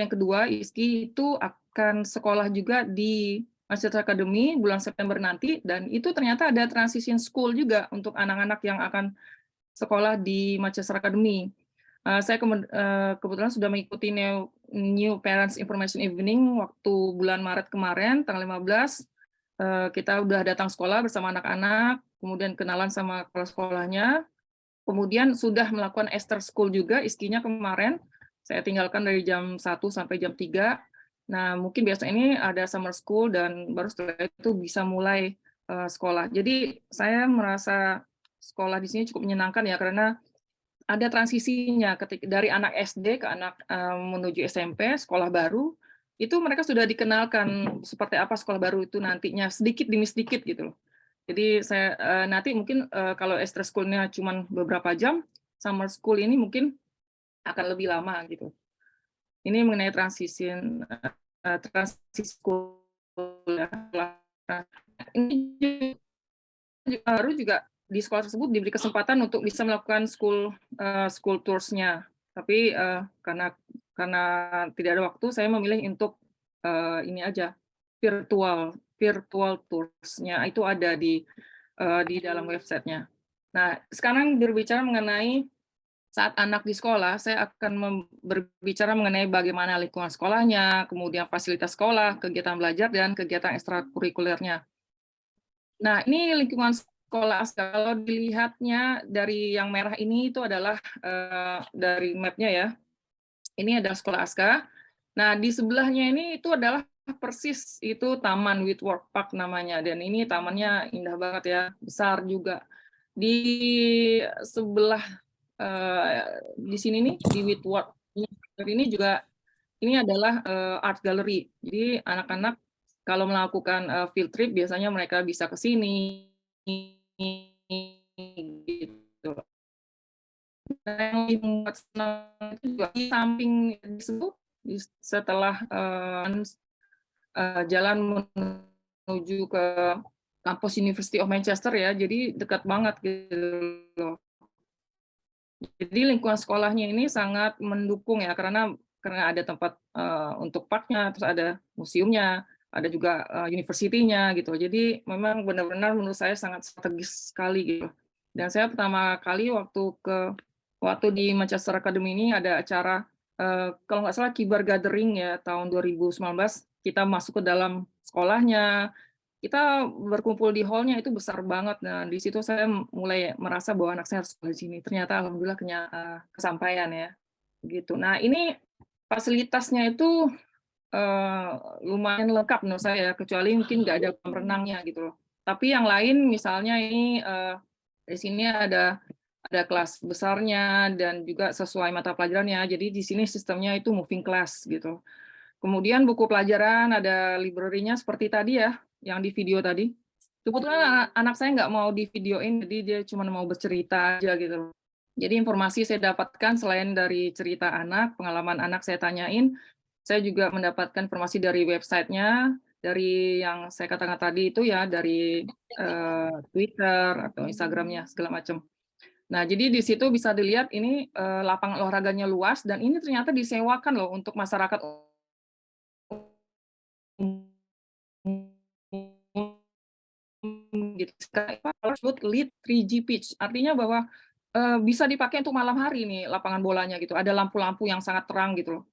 yang kedua, Iski, itu akan sekolah juga di Manchester Academy bulan September nanti, dan itu ternyata ada transition school juga untuk anak-anak yang akan sekolah di Manchester Academy. Saya kebetulan sudah mengikuti New Parents Information Evening waktu bulan Maret kemarin, tanggal 15. Kita udah datang sekolah bersama anak-anak, kemudian kenalan sama kepala sekolahnya. Kemudian sudah melakukan Easter School juga, Iskinya kemarin. Saya tinggalkan dari jam 1 sampai jam 3. Nah, mungkin biasa ini ada Summer School, dan baru setelah itu bisa mulai sekolah. Jadi saya merasa sekolah di sini cukup menyenangkan ya, karena ada transisinya dari anak SD ke anak menuju SMP, sekolah baru. Itu mereka sudah dikenalkan seperti apa sekolah baru itu nantinya, sedikit demi sedikit gitu loh. Jadi saya nanti mungkin kalau Easter School-nya cuma beberapa jam, Summer School ini mungkin akan lebih lama gitu. Ini mengenai transisi school ya. Ini baru juga di sekolah tersebut diberi kesempatan untuk bisa melakukan school tours-nya. Tapi karena tidak ada waktu, saya memilih untuk ini aja virtual tours-nya itu ada di dalam websitenya. Nah, sekarang berbicara mengenai saat anak di sekolah, saya akan berbicara mengenai bagaimana lingkungan sekolahnya, kemudian fasilitas sekolah, kegiatan belajar, dan kegiatan ekstrakurikulernya. Nah, ini lingkungan sekolah. Kalau dilihatnya dari yang merah ini itu adalah dari map-nya ya. Ini adalah sekolah ASKA. Nah, di sebelahnya ini itu adalah persis itu Taman Whitworth Park namanya. Dan ini tamannya indah banget ya, besar juga. Di sebelah di sini nih di Whitworth ini juga ini adalah art gallery. Jadi anak-anak kalau melakukan field trip biasanya mereka bisa ke sini gitu. Nah, yang membuat senang itu juga di samping disebut setelah jalan menuju ke kampus University of Manchester ya, jadi dekat banget gitu loh. Jadi lingkungan sekolahnya ini sangat mendukung ya, karena ada tempat untuk parknya, terus ada museumnya, ada juga university-nya gitu. Jadi memang benar-benar menurut saya sangat strategis sekali gitu. Dan saya pertama kali waktu di Manchester Academy ini ada acara kalau nggak salah Kibar Gathering ya tahun 2019, kita masuk ke dalam sekolahnya. Kita berkumpul di hall-nya itu besar banget. Nah, di situ saya mulai merasa bahwa anak saya harus sekolah di sini. Ternyata alhamdulillah kesampaian ya. Gitu. Nah, ini fasilitasnya itu lumayan lengkap menurut saya, kecuali mungkin nggak ada kolam renangnya gitu loh. Tapi yang lain misalnya ini di sini ada kelas besarnya dan juga sesuai mata pelajarannya. Jadi di sini sistemnya itu moving class gitu. Kemudian buku pelajaran ada library-nya seperti tadi ya, yang di video tadi. Kebetulan anak saya nggak mau di videoin, jadi dia cuma mau bercerita aja gitu. Jadi informasi saya dapatkan selain dari cerita anak, pengalaman anak saya tanyain, saya juga mendapatkan informasi dari websitenya, dari yang saya katakan tadi itu ya, dari Twitter atau Instagramnya segala macam. Nah, jadi di situ bisa dilihat ini lapangan olahraganya luas, dan ini ternyata disewakan loh untuk masyarakat gitu. Lead 3G pitch, artinya bahwa bisa dipakai untuk malam hari nih lapangan bolanya gitu. Ada lampu-lampu yang sangat terang gitu loh,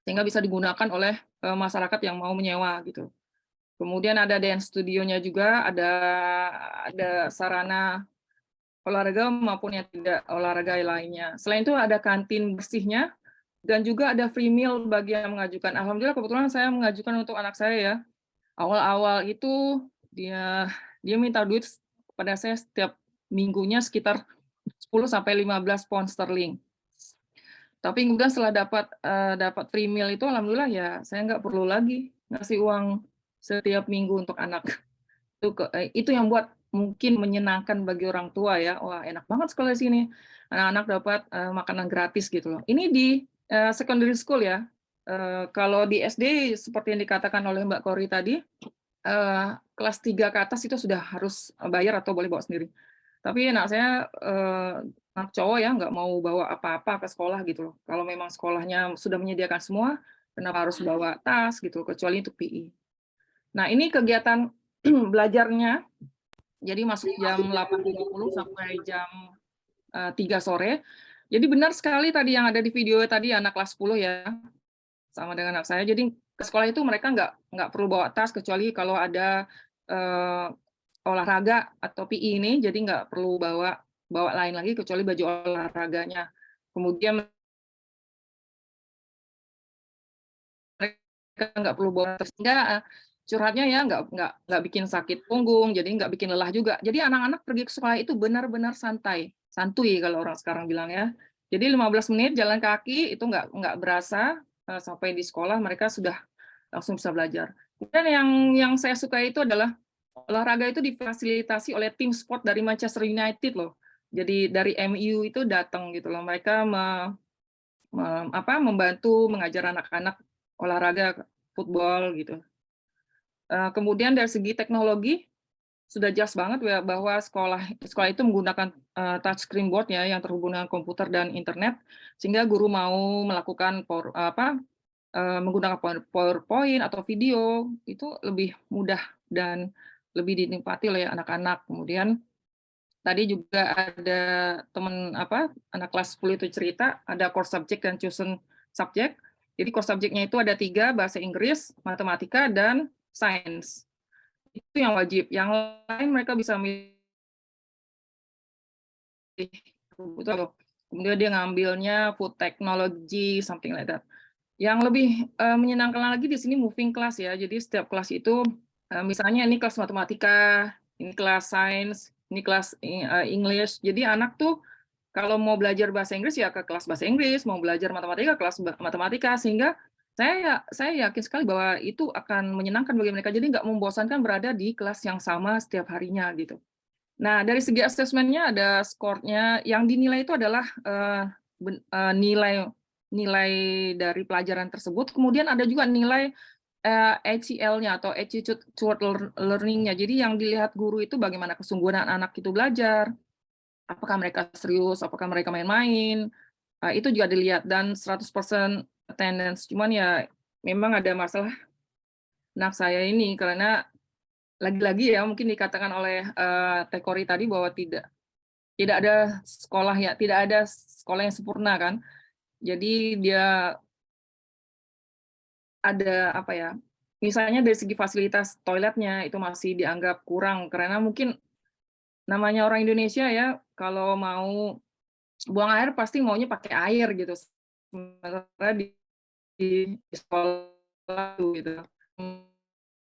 sehingga bisa digunakan oleh masyarakat yang mau menyewa gitu. Kemudian ada dance studionya juga, ada sarana olahraga maupun yang tidak olahraga lainnya. Selain itu ada kantin bersihnya, dan juga ada free meal bagi yang mengajukan. Alhamdulillah kebetulan saya mengajukan untuk anak saya ya. Awal-awal itu dia minta duit pada saya setiap minggunya sekitar 10-15 pound sterling. Tapi kemudian setelah dapat free meal itu alhamdulillah ya saya nggak perlu lagi ngasih uang setiap minggu untuk anak. Itu yang buat mungkin menyenangkan bagi orang tua ya. Wah, enak banget sekolah di sini. Anak-anak dapat makanan gratis gitu loh. Ini di secondary school ya. Kalau di SD seperti yang dikatakan oleh Mbak Kori tadi, kelas 3 ke atas itu sudah harus bayar atau boleh bawa sendiri. Tapi anak saya anak cowok ya nggak mau bawa apa-apa ke sekolah gitu loh. Kalau memang sekolahnya sudah menyediakan semua, kenapa harus bawa tas gitu, kecuali untuk PE. Nah, ini kegiatan belajarnya, jadi masuk jam 8.30 sampai jam 3 sore. Jadi benar sekali tadi yang ada di video tadi anak kelas 10 ya, sama dengan anak saya. Jadi ke sekolah itu mereka nggak perlu bawa tas, kecuali kalau ada olahraga atau PE ini, jadi nggak perlu bawa lain lagi kecuali baju olahraganya. Kemudian mereka nggak perlu bawa tas, sehingga curhatnya ya nggak bikin sakit punggung, jadi nggak bikin lelah juga. Jadi anak-anak pergi ke sekolah itu benar-benar santuy kalau orang sekarang bilang ya. Jadi 15 menit jalan kaki itu nggak berasa, sampai di sekolah mereka sudah langsung bisa belajar. Dan yang saya suka itu adalah olahraga itu difasilitasi oleh tim sport dari Manchester United loh. Jadi dari MU itu datang gitu loh. Mereka membantu mengajar anak-anak olahraga football gitu. Kemudian dari segi teknologi sudah jelas banget ya bahwa sekolah itu menggunakan touchscreen board ya yang terhubung dengan komputer dan internet, sehingga guru mau melakukan menggunakan PowerPoint atau video itu lebih mudah dan lebih dinikmati oleh anak-anak. Kemudian tadi juga ada teman anak kelas 10 itu cerita ada core subject dan chosen subject. Jadi core subjectnya itu ada 3, bahasa Inggris, matematika, dan sains. Itu yang wajib. Yang lain mereka bisa milih. Kemudian dia ngambilnya food technology, something like that. Yang lebih menyenangkan lagi di sini moving class ya. Jadi setiap kelas itu misalnya ini kelas matematika, ini kelas sains, ini kelas English. Jadi anak tuh kalau mau belajar bahasa Inggris ya ke kelas bahasa Inggris, mau belajar matematika kelas matematika, sehingga saya yakin sekali bahwa itu akan menyenangkan bagi mereka. Jadi nggak membosankan berada di kelas yang sama setiap harinya gitu. Nah dari segi asesmennya ada skornya, yang dinilai itu adalah nilai dari pelajaran tersebut. Kemudian ada juga nilai ACL-nya atau attitude toward learning-nya. Jadi yang dilihat guru itu bagaimana kesungguhan anak itu belajar, apakah mereka serius, apakah mereka main-main, itu juga dilihat, dan 100% attendance. Cuman ya memang ada masalah anak saya ini, karena lagi-lagi ya mungkin dikatakan oleh Tekori tadi bahwa tidak ada sekolah ya, tidak ada sekolah yang sempurna kan. Jadi dia ada misalnya dari segi fasilitas toiletnya itu masih dianggap kurang, karena mungkin namanya orang Indonesia ya, kalau mau buang air pasti maunya pakai air gitu. Sementara di sekolah gitu.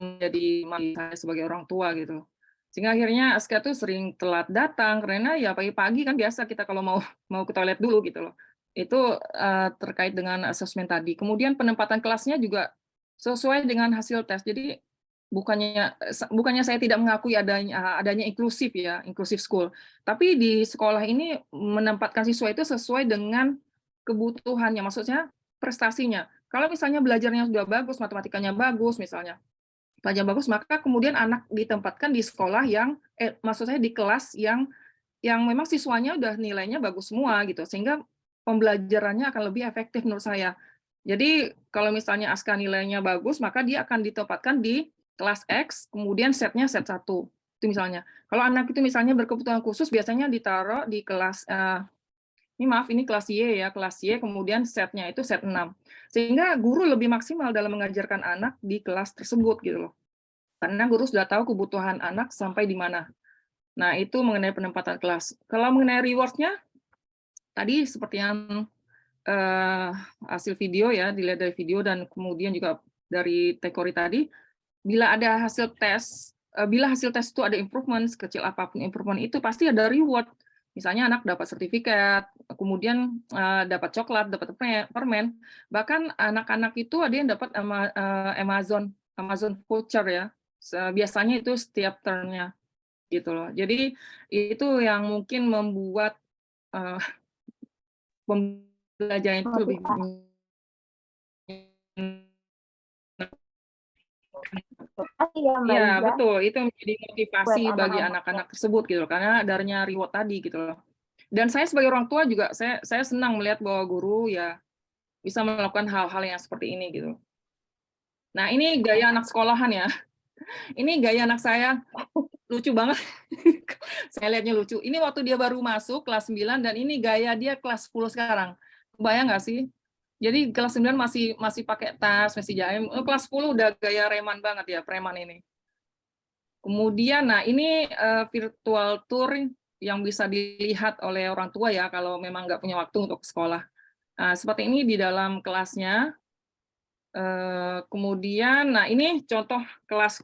Jadi saya sebagai orang tua gitu. Sehingga akhirnya Aska tuh sering telat datang karena ya pagi-pagi kan biasa kita kalau mau ke toilet dulu gitu loh. Itu terkait dengan asesmen tadi. Kemudian penempatan kelasnya juga sesuai dengan hasil tes. Jadi bukannya saya tidak mengakui adanya inklusif ya, inklusif school. Tapi di sekolah ini menempatkan siswa itu sesuai dengan kebutuhannya, maksudnya prestasinya. Kalau misalnya belajarnya sudah bagus, matematikanya bagus misalnya, pelajaran bagus, maka kemudian anak ditempatkan di sekolah yang, maksud saya di kelas yang memang siswanya udah nilainya bagus semua gitu, sehingga pembelajarannya akan lebih efektif menurut saya. Jadi kalau misalnya Aska nilainya bagus, maka dia akan ditempatkan di kelas X, kemudian setnya set 1. Itu misalnya. Kalau anak itu misalnya berkebutuhan khusus, biasanya ditaruh di kelas, ini kelas Y ya, kelas Y, kemudian setnya itu set 6. Sehingga guru lebih maksimal dalam mengajarkan anak di kelas tersebut gitu loh. Karena guru sudah tahu kebutuhan anak sampai di mana. Nah, itu mengenai penempatan kelas. Kalau mengenai reward-nya, tadi seperti yang hasil video ya, dilihat dari video dan kemudian juga dari Tekori tadi, bila ada hasil tes, bila hasil tes itu ada improvement, sekecil apapun improvement itu pasti ada reward. Misalnya anak dapat sertifikat, kemudian dapat coklat, dapat permen, bahkan anak-anak itu ada yang dapat Amazon voucher ya, biasanya itu setiap term-nya gitu loh. Jadi itu yang mungkin membuat pembelajaran itu lebih Iya, betul. Itu menjadi motivasi bagi anak-anak tersebut gitu loh, karena adanya reward tadi gitu loh. Dan saya sebagai orang tua juga saya senang melihat bahwa guru ya bisa melakukan hal-hal yang seperti ini gitu. Nah, ini gaya anak sekolahan ya. Ini gaya anak saya lucu banget. Saya lihatnya lucu. Ini waktu dia baru masuk kelas 9 dan ini gaya dia kelas 10 sekarang. Kebayang nggak sih? Jadi kelas 9 masih pakai tas, masih jaim. Kelas 10 udah gaya reman banget ya, preman ini. Kemudian, nah ini virtual tour yang bisa dilihat oleh orang tua ya, kalau memang nggak punya waktu untuk sekolah. Nah, seperti ini di dalam kelasnya. Kemudian, nah ini contoh kelas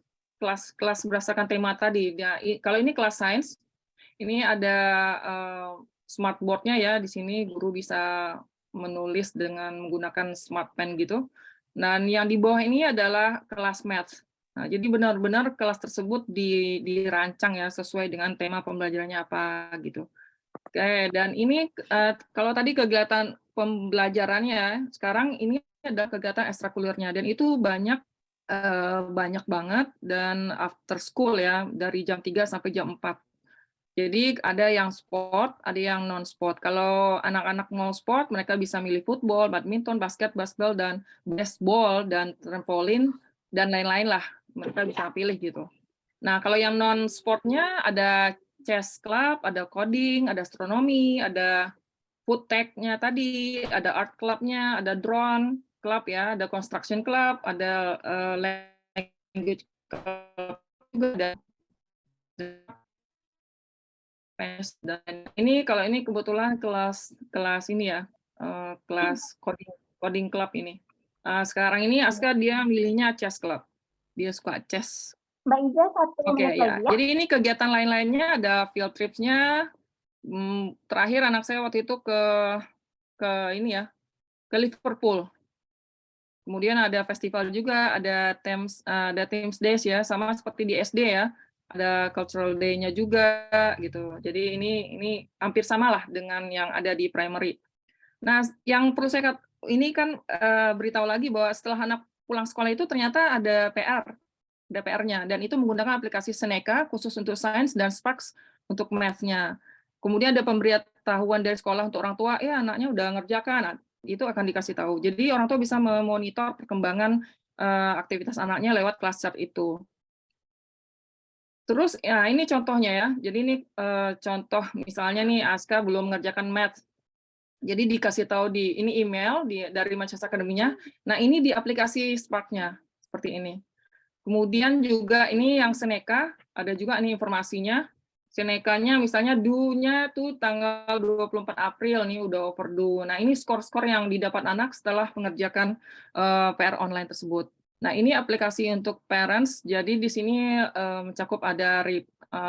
berdasarkan tema tadi. Nah, kalau ini kelas sains, ini ada smart board-nya ya, di sini guru bisa menulis dengan menggunakan smart pen gitu. Dan yang di bawah ini adalah kelas math. Nah, jadi benar-benar kelas tersebut dirancang ya sesuai dengan tema pembelajarannya apa gitu. Oke, dan ini kalau tadi kegiatan pembelajarannya sekarang ini ada kegiatan ekstrakurikulernya dan itu banyak banget dan after school ya dari jam 3 sampai jam 4. Jadi ada yang sport, ada yang non-sport. Kalau anak-anak mau sport, mereka bisa milih football, badminton, basket, baseball, dan baseball, dan trampolin, dan lain-lain lah. Mereka bisa pilih gitu. Nah, kalau yang non-sportnya ada chess club, ada coding, ada astronomi, ada food tech-nya tadi, ada art club-nya, ada drone club ya, ada construction club, ada language club juga, ada dan ini kalau ini kebetulan kelas ini ya, kelas coding club ini. Sekarang ini Aska dia milihnya chess club. Dia suka chess. Mbak Iza, 1 Oke menit ya. lagi ya. Jadi ini kegiatan lain-lainnya ada field trips-nya. Terakhir anak saya waktu itu ke ini ya, ke Liverpool. Kemudian ada festival juga, ada Thames Days ya, sama seperti di SD ya. Ada cultural day-nya juga gitu. Jadi ini hampir sama lah dengan yang ada di primary. Nah, yang perlu saya ini kan beritahu lagi bahwa setelah anak pulang sekolah itu ternyata ada PR-nya dan itu menggunakan aplikasi Seneca khusus untuk sains dan Sparks untuk math-nya. Kemudian ada pemberitahuan dari sekolah untuk orang tua, ya anaknya udah ngerjakan, itu akan dikasih tahu. Jadi orang tua bisa memonitor perkembangan aktivitas anaknya lewat kelas chat itu. Terus ya ini contohnya ya. Jadi ini contoh misalnya nih Aska belum mengerjakan math. Jadi dikasih tahu ini email dari Manchester Academy-nya. Nah, ini di aplikasi Spark-nya seperti ini. Kemudian juga ini yang Seneca, ada juga ini informasinya. Seneca-nya misalnya due-nya tuh tanggal 24 April nih udah overdue. Nah, ini skor-skor yang didapat anak setelah mengerjakan PR online tersebut. Nah, ini aplikasi untuk parents, jadi di sini mencakup ada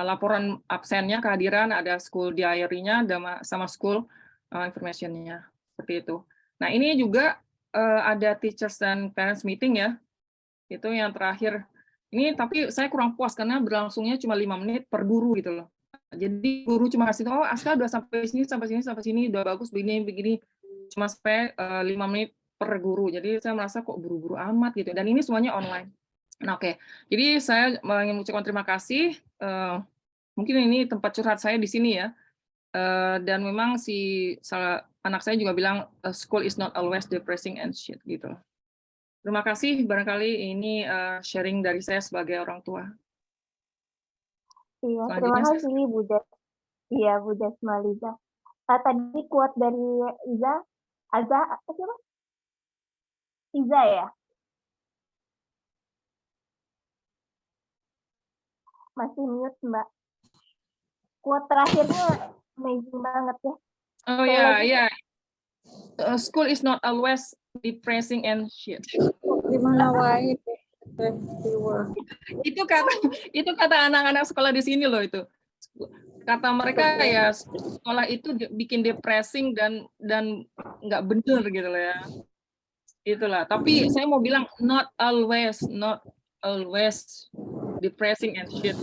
laporan absennya, kehadiran, ada school diary-nya, sama school information-nya, seperti itu. Nah, ini juga ada teachers and parents meeting ya, itu yang terakhir. Ini tapi saya kurang puas karena berlangsungnya cuma 5 menit per guru gitu loh. Jadi guru cuma kasih tahu, oh Aska udah sampai sini, udah bagus, begini, cuma sampai 5 menit per guru. Jadi saya merasa kok buru-buru amat gitu. Dan ini semuanya online. Nah oke, jadi saya ingin mengucapkan terima kasih. Mungkin ini tempat curhat saya di sini ya. Dan memang anak saya juga bilang school is not always depressing and shit gitu. Terima kasih, barangkali ini sharing dari saya sebagai orang tua. Iya, terima kasih Bu Des. Iya, Bu Desmaliza. Tadi quote dari Iza, apa siapa? Iza ya? Masih mute, Mbak. Quote terakhirnya amazing banget ya. Oh ya. School is not always depressing and shit. Gimana wae? Itu kata anak-anak sekolah di sini loh itu. Kata mereka ya sekolah itu bikin depressing dan nggak bener gitu loh ya. Itulah. Tapi saya mau bilang not always depressing and shit.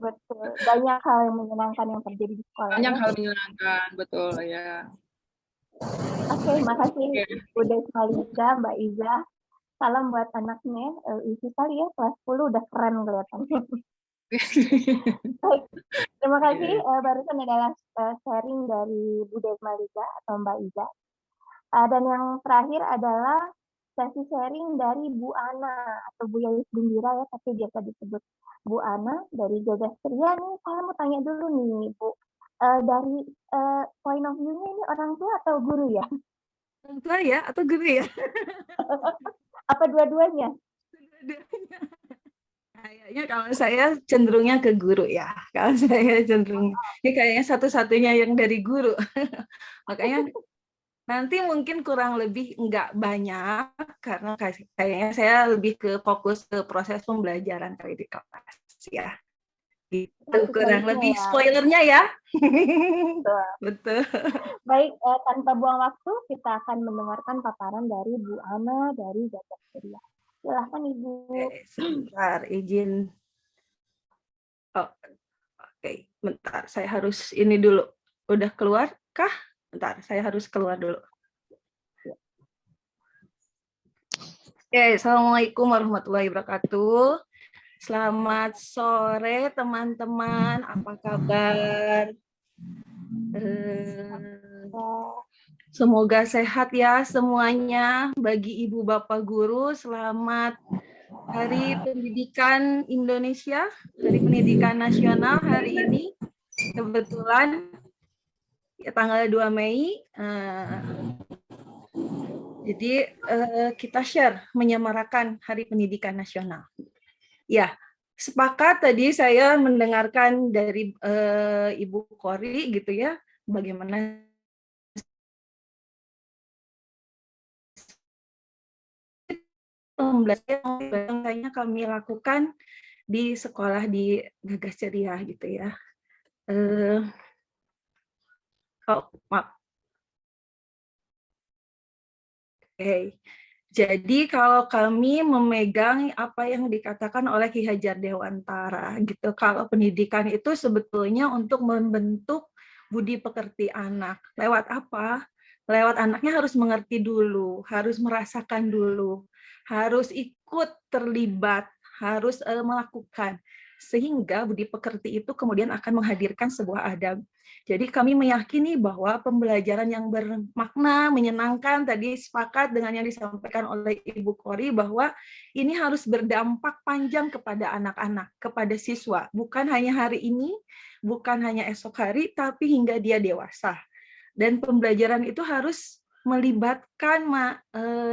Betul. Banyak hal yang menyenangkan yang terjadi di sekolah. Banyak hal menyenangkan, betul ya. Oke, makasih Bu Desmaliza, Mbak Iza. Salam buat anaknya, isi kali ya, kelas 10 udah keren kelihatannya. Baik, terima kasih. Barusan adalah sharing dari Bu Desmaliza atau Mbak Iza. Dan yang terakhir adalah sesi sharing dari Bu Ana atau Bu Yayus Gembira ya, tapi biasa disebut Bu Ana dari Gagas Ceria nih. Saya mau tanya dulu nih Bu, dari point of view-nya ini orang tua atau guru ya? Orang tua ya atau guru ya? Apa dua-duanya? Dua-duanya. Kayaknya kalau saya cenderungnya ke guru ya. Kalau saya cenderungnya. Ini kayaknya satu-satunya yang dari guru. Makanya nanti mungkin kurang lebih nggak banyak karena kayaknya saya lebih ke fokus ke proses pembelajaran kali di kelas ya. Gitu kurang lebih ya. Spoilernya ya. Betul. Baik, tanpa buang waktu kita akan mendengarkan paparan dari Bu Ana dari Gagas Ceria. Silahkan Ibu. Sebentar, izin. Oh, oke, bentar. Saya harus ini dulu. Udah keluar kah? Bentar, saya harus keluar dulu. Oke, Assalamualaikum warahmatullahi wabarakatuh. Selamat sore teman-teman, apa kabar? Semoga sehat ya semuanya. Bagi Ibu Bapak Guru, selamat Hari Pendidikan Indonesia, Hari Pendidikan Nasional hari ini. Kebetulan tanggal 2 Mei. Jadi kita share menyemarakan Hari Pendidikan Nasional. Ya, sepakat tadi saya mendengarkan dari Ibu Kori gitu ya, bagaimana pembelajaran yang kami lakukan di sekolah di Gagas Ceria gitu ya. Maaf. Oke. Jadi kalau kami memegang apa yang dikatakan oleh Ki Hajar Dewantara gitu, kalau pendidikan itu sebetulnya untuk membentuk budi pekerti anak. Lewat apa? Lewat anaknya harus mengerti dulu, harus merasakan dulu, harus ikut terlibat, harus melakukan. Sehingga budi pekerti itu kemudian akan menghadirkan sebuah adab. Jadi kami meyakini bahwa pembelajaran yang bermakna, menyenangkan, tadi sepakat dengan yang disampaikan oleh Ibu Kori bahwa ini harus berdampak panjang kepada anak-anak, kepada siswa. Bukan hanya hari ini, bukan hanya esok hari, tapi hingga dia dewasa. Dan pembelajaran itu harus melibatkan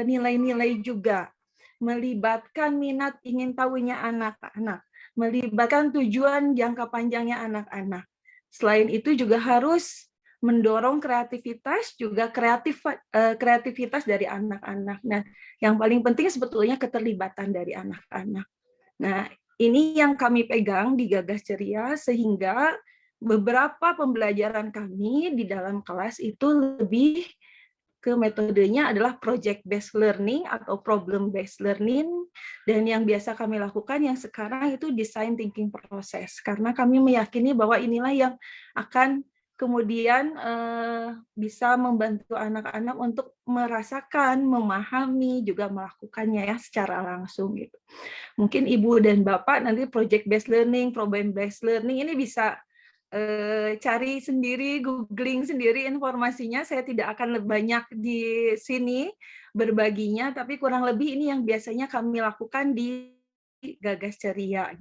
nilai-nilai juga, melibatkan minat ingin tahunya anak-anak, melibatkan tujuan jangka panjangnya anak-anak. Selain itu juga harus mendorong kreativitas, juga kreativitas dari anak-anak. Nah, yang paling penting sebetulnya keterlibatan dari anak-anak. Nah, ini yang kami pegang di Gagas Ceria, sehingga beberapa pembelajaran kami di dalam kelas itu lebih ke metodenya adalah project based learning atau problem based learning, dan yang biasa kami lakukan yang sekarang itu design thinking process, karena kami meyakini bahwa inilah yang akan kemudian bisa membantu anak-anak untuk merasakan, memahami, juga melakukannya ya secara langsung gitu. Mungkin Ibu dan Bapak nanti project based learning, problem based learning ini bisa cari sendiri, googling sendiri informasinya. Saya tidak akan banyak di sini berbaginya, tapi kurang lebih ini yang biasanya kami lakukan di Gagas Ceria.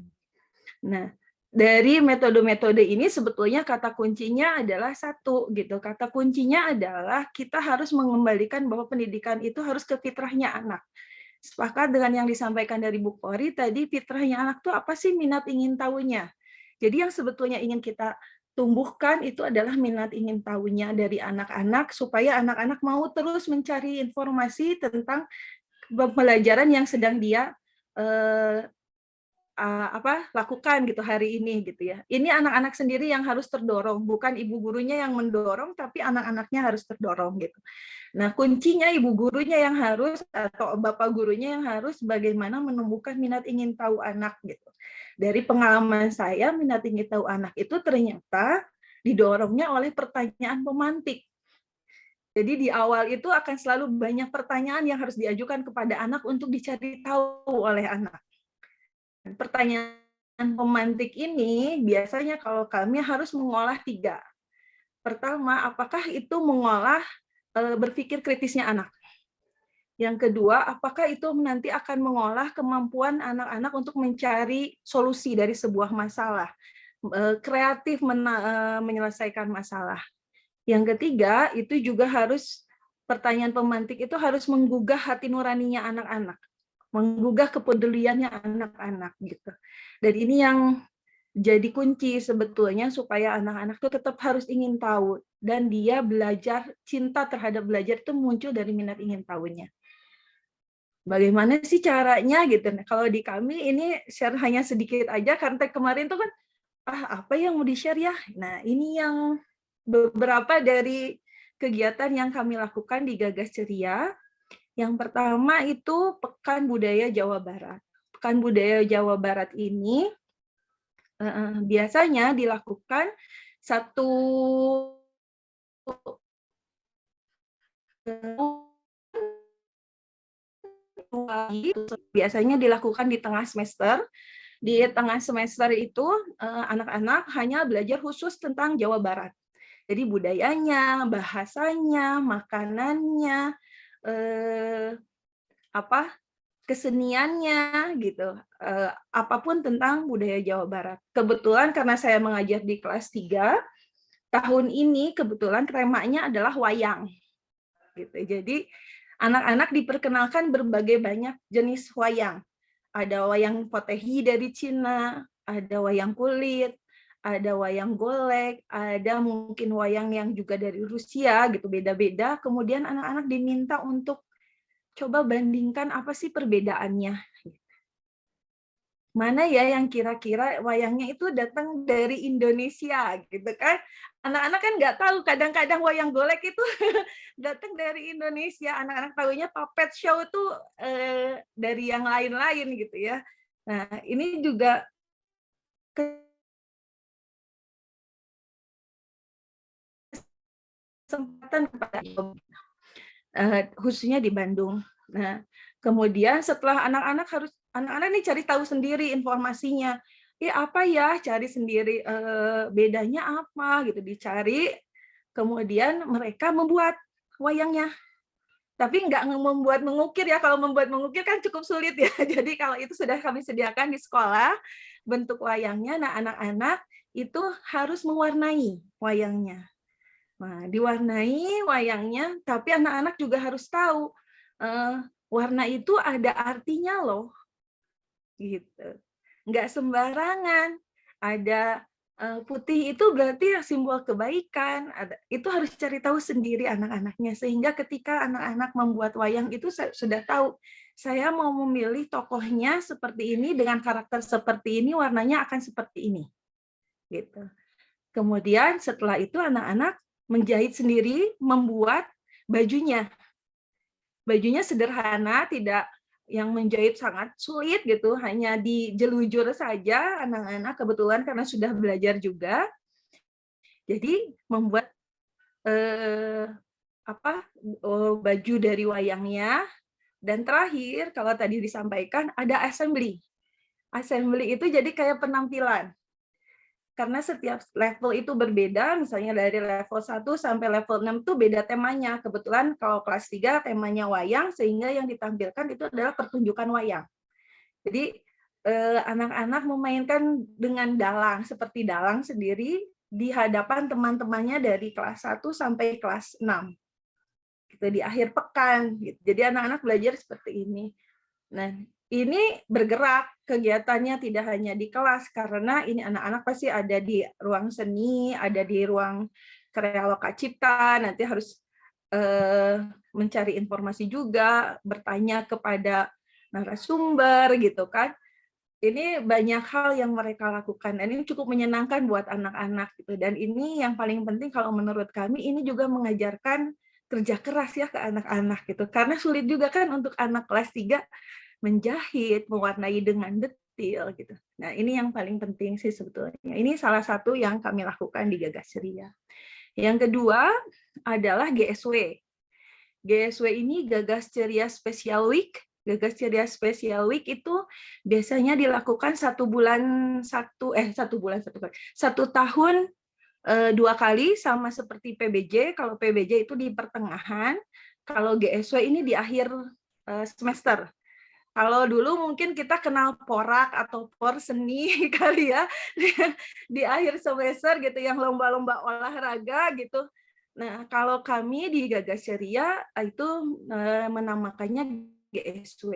Nah, dari metode-metode ini sebetulnya kata kuncinya adalah satu gitu. Kata kuncinya adalah kita harus mengembalikan bahwa pendidikan itu harus ke fitrahnya anak. Sepakat dengan yang disampaikan dari Bu Kori tadi, fitrahnya anak tuh apa sih minat ingin tahunya. Jadi yang sebetulnya ingin kita tumbuhkan itu adalah minat ingin tahunya dari anak-anak, supaya anak-anak mau terus mencari informasi tentang pembelajaran yang sedang dia lakukan gitu hari ini gitu ya. Ini anak-anak sendiri yang harus terdorong, bukan ibu gurunya yang mendorong, tapi anak-anaknya harus terdorong gitu. Nah, kuncinya ibu gurunya yang harus atau bapak gurunya yang harus bagaimana menumbuhkan minat ingin tahu anak gitu. Dari pengalaman saya, minat ingin tahu anak itu ternyata didorongnya oleh pertanyaan pemantik. Jadi di awal itu akan selalu banyak pertanyaan yang harus diajukan kepada anak untuk dicari tahu oleh anak. Pertanyaan pemantik ini biasanya kalau kami harus mengolah 3. Pertama, apakah itu mengolah berpikir kritisnya anak? Yang kedua, apakah itu nanti akan mengolah kemampuan anak-anak untuk mencari solusi dari sebuah masalah, kreatif menyelesaikan masalah. Yang ketiga, itu juga harus pertanyaan pemantik itu harus menggugah hati nuraninya anak-anak, menggugah kepeduliannya anak-anak gitu. Dan ini yang jadi kunci sebetulnya supaya anak-anak itu tetap harus ingin tahu, dan dia belajar, cinta terhadap belajar itu muncul dari minat ingin tahunya. Bagaimana sih caranya gitu? Nah, kalau di kami ini share hanya sedikit aja karena kemarin tuh kan apa yang mau di-share ya? Nah, ini yang beberapa dari kegiatan yang kami lakukan di Gagas Ceria. Yang pertama itu Pekan Budaya Jawa Barat. Pekan Budaya Jawa Barat ini biasanya dilakukan satu biasanya dilakukan di tengah semester. Di tengah semester itu anak-anak hanya belajar khusus tentang Jawa Barat. Jadi budayanya, bahasanya, makanannya, keseniannya gitu. Apapun tentang budaya Jawa Barat. Kebetulan karena saya mengajar di kelas 3, tahun ini kebetulan temanya adalah wayang. Gitu. Jadi anak-anak diperkenalkan berbagai banyak jenis wayang. Ada wayang potehi dari Cina, ada wayang kulit, ada wayang golek, ada mungkin wayang yang juga dari Rusia gitu, beda-beda. Kemudian anak-anak diminta untuk coba bandingkan apa sih perbedaannya. Mana ya yang kira-kira wayangnya itu datang dari Indonesia gitu kan. Anak-anak kan nggak tahu, kadang-kadang wayang golek itu datang dari Indonesia. Anak-anak tahunya puppet show itu dari yang lain-lain gitu ya. Nah, ini juga kesempatan kepada khususnya di Bandung. Nah, kemudian setelah anak-anak ini cari tahu sendiri informasinya. Apa ya, cari sendiri bedanya apa gitu, dicari. Kemudian mereka membuat wayangnya. Tapi nggak membuat mengukir ya, kalau membuat mengukir kan cukup sulit ya. Jadi kalau itu sudah kami sediakan di sekolah, bentuk wayangnya, nah anak-anak itu harus mewarnai wayangnya. Nah, diwarnai wayangnya, tapi anak-anak juga harus tahu warna itu ada artinya loh, gitu. Nggak sembarangan. Ada putih itu berarti simbol kebaikan. Itu harus cari tahu sendiri anak-anaknya, sehingga ketika anak-anak membuat wayang itu sudah tahu. Saya mau memilih tokohnya seperti ini dengan karakter seperti ini, warnanya akan seperti ini, gitu. Kemudian setelah itu anak-anak menjahit sendiri, membuat bajunya. Bajunya sederhana, tidak yang menjahit sangat sulit gitu, hanya dijelujur saja anak-anak, kebetulan karena sudah belajar juga. Jadi membuat baju dari wayangnya, dan terakhir kalau tadi disampaikan ada assembly. Assembly itu jadi kayak penampilan. Karena setiap level itu berbeda, misalnya dari level 1 sampai level 6 itu beda temanya. Kebetulan kalau kelas 3 temanya wayang, sehingga yang ditampilkan itu adalah pertunjukan wayang. Jadi anak-anak memainkan dengan dalang, seperti dalang sendiri di hadapan teman-temannya dari kelas 1 sampai kelas 6. Gitu, di akhir pekan. Gitu. Jadi anak-anak belajar seperti ini. Nah, ini bergerak kegiatannya tidak hanya di kelas, karena ini anak-anak pasti ada di ruang seni, ada di ruang karya loka cipta, nanti harus mencari informasi juga, bertanya kepada narasumber gitu kan. Ini banyak hal yang mereka lakukan, dan ini cukup menyenangkan buat anak-anak gitu. Dan ini yang paling penting kalau menurut kami, ini juga mengajarkan kerja keras ya ke anak-anak gitu. Karena sulit juga kan untuk anak kelas 3 menjahit, mewarnai dengan detail gitu. Nah, ini yang paling penting sih sebetulnya. Ini salah satu yang kami lakukan di Gagas Ceria. Yang kedua adalah GSW. GSW ini Gagas Ceria Special Week. Gagas Ceria Special Week itu biasanya dilakukan 1 tahun 2 kali, sama seperti PBJ. Kalau PBJ itu di pertengahan, kalau GSW ini di akhir semester. Kalau dulu mungkin kita kenal porak atau por seni kali ya, di akhir semester gitu, yang lomba-lomba olahraga gitu. Nah, kalau kami di Gagas Ceria itu menamakannya GSW.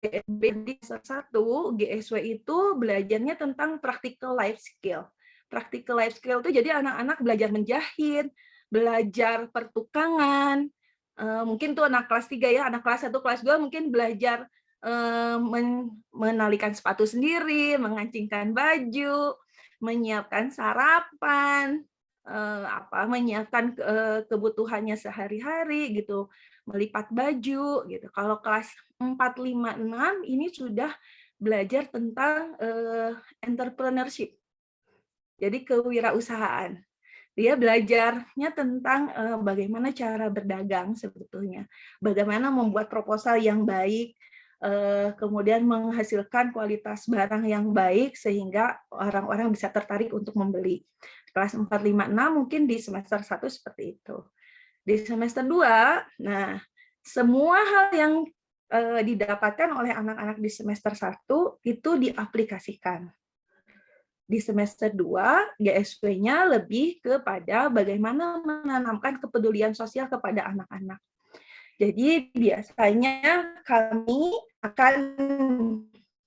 Di satu GSW itu belajarnya tentang practical life skill. Practical life skill itu jadi anak-anak belajar menjahit, belajar pertukangan, mungkin tuh anak kelas 3 ya, anak kelas 1, kelas 2 mungkin belajar menalikan sepatu sendiri, mengancingkan baju, menyiapkan sarapan, menyiapkan kebutuhannya sehari-hari gitu, melipat baju gitu. Kalau kelas 4, 5, 6 ini sudah belajar tentang entrepreneurship. Jadi kewirausahaan. dia belajarnya tentang bagaimana cara berdagang sebetulnya, bagaimana membuat proposal yang baik, kemudian menghasilkan kualitas barang yang baik sehingga orang-orang bisa tertarik untuk membeli. Kelas 4, 5, 6 mungkin di semester 1 seperti itu. Di semester 2, nah semua hal yang didapatkan oleh anak-anak di semester 1 itu diaplikasikan. Di semester 2, GSP-nya lebih kepada bagaimana menanamkan kepedulian sosial kepada anak-anak. Jadi biasanya kami akan,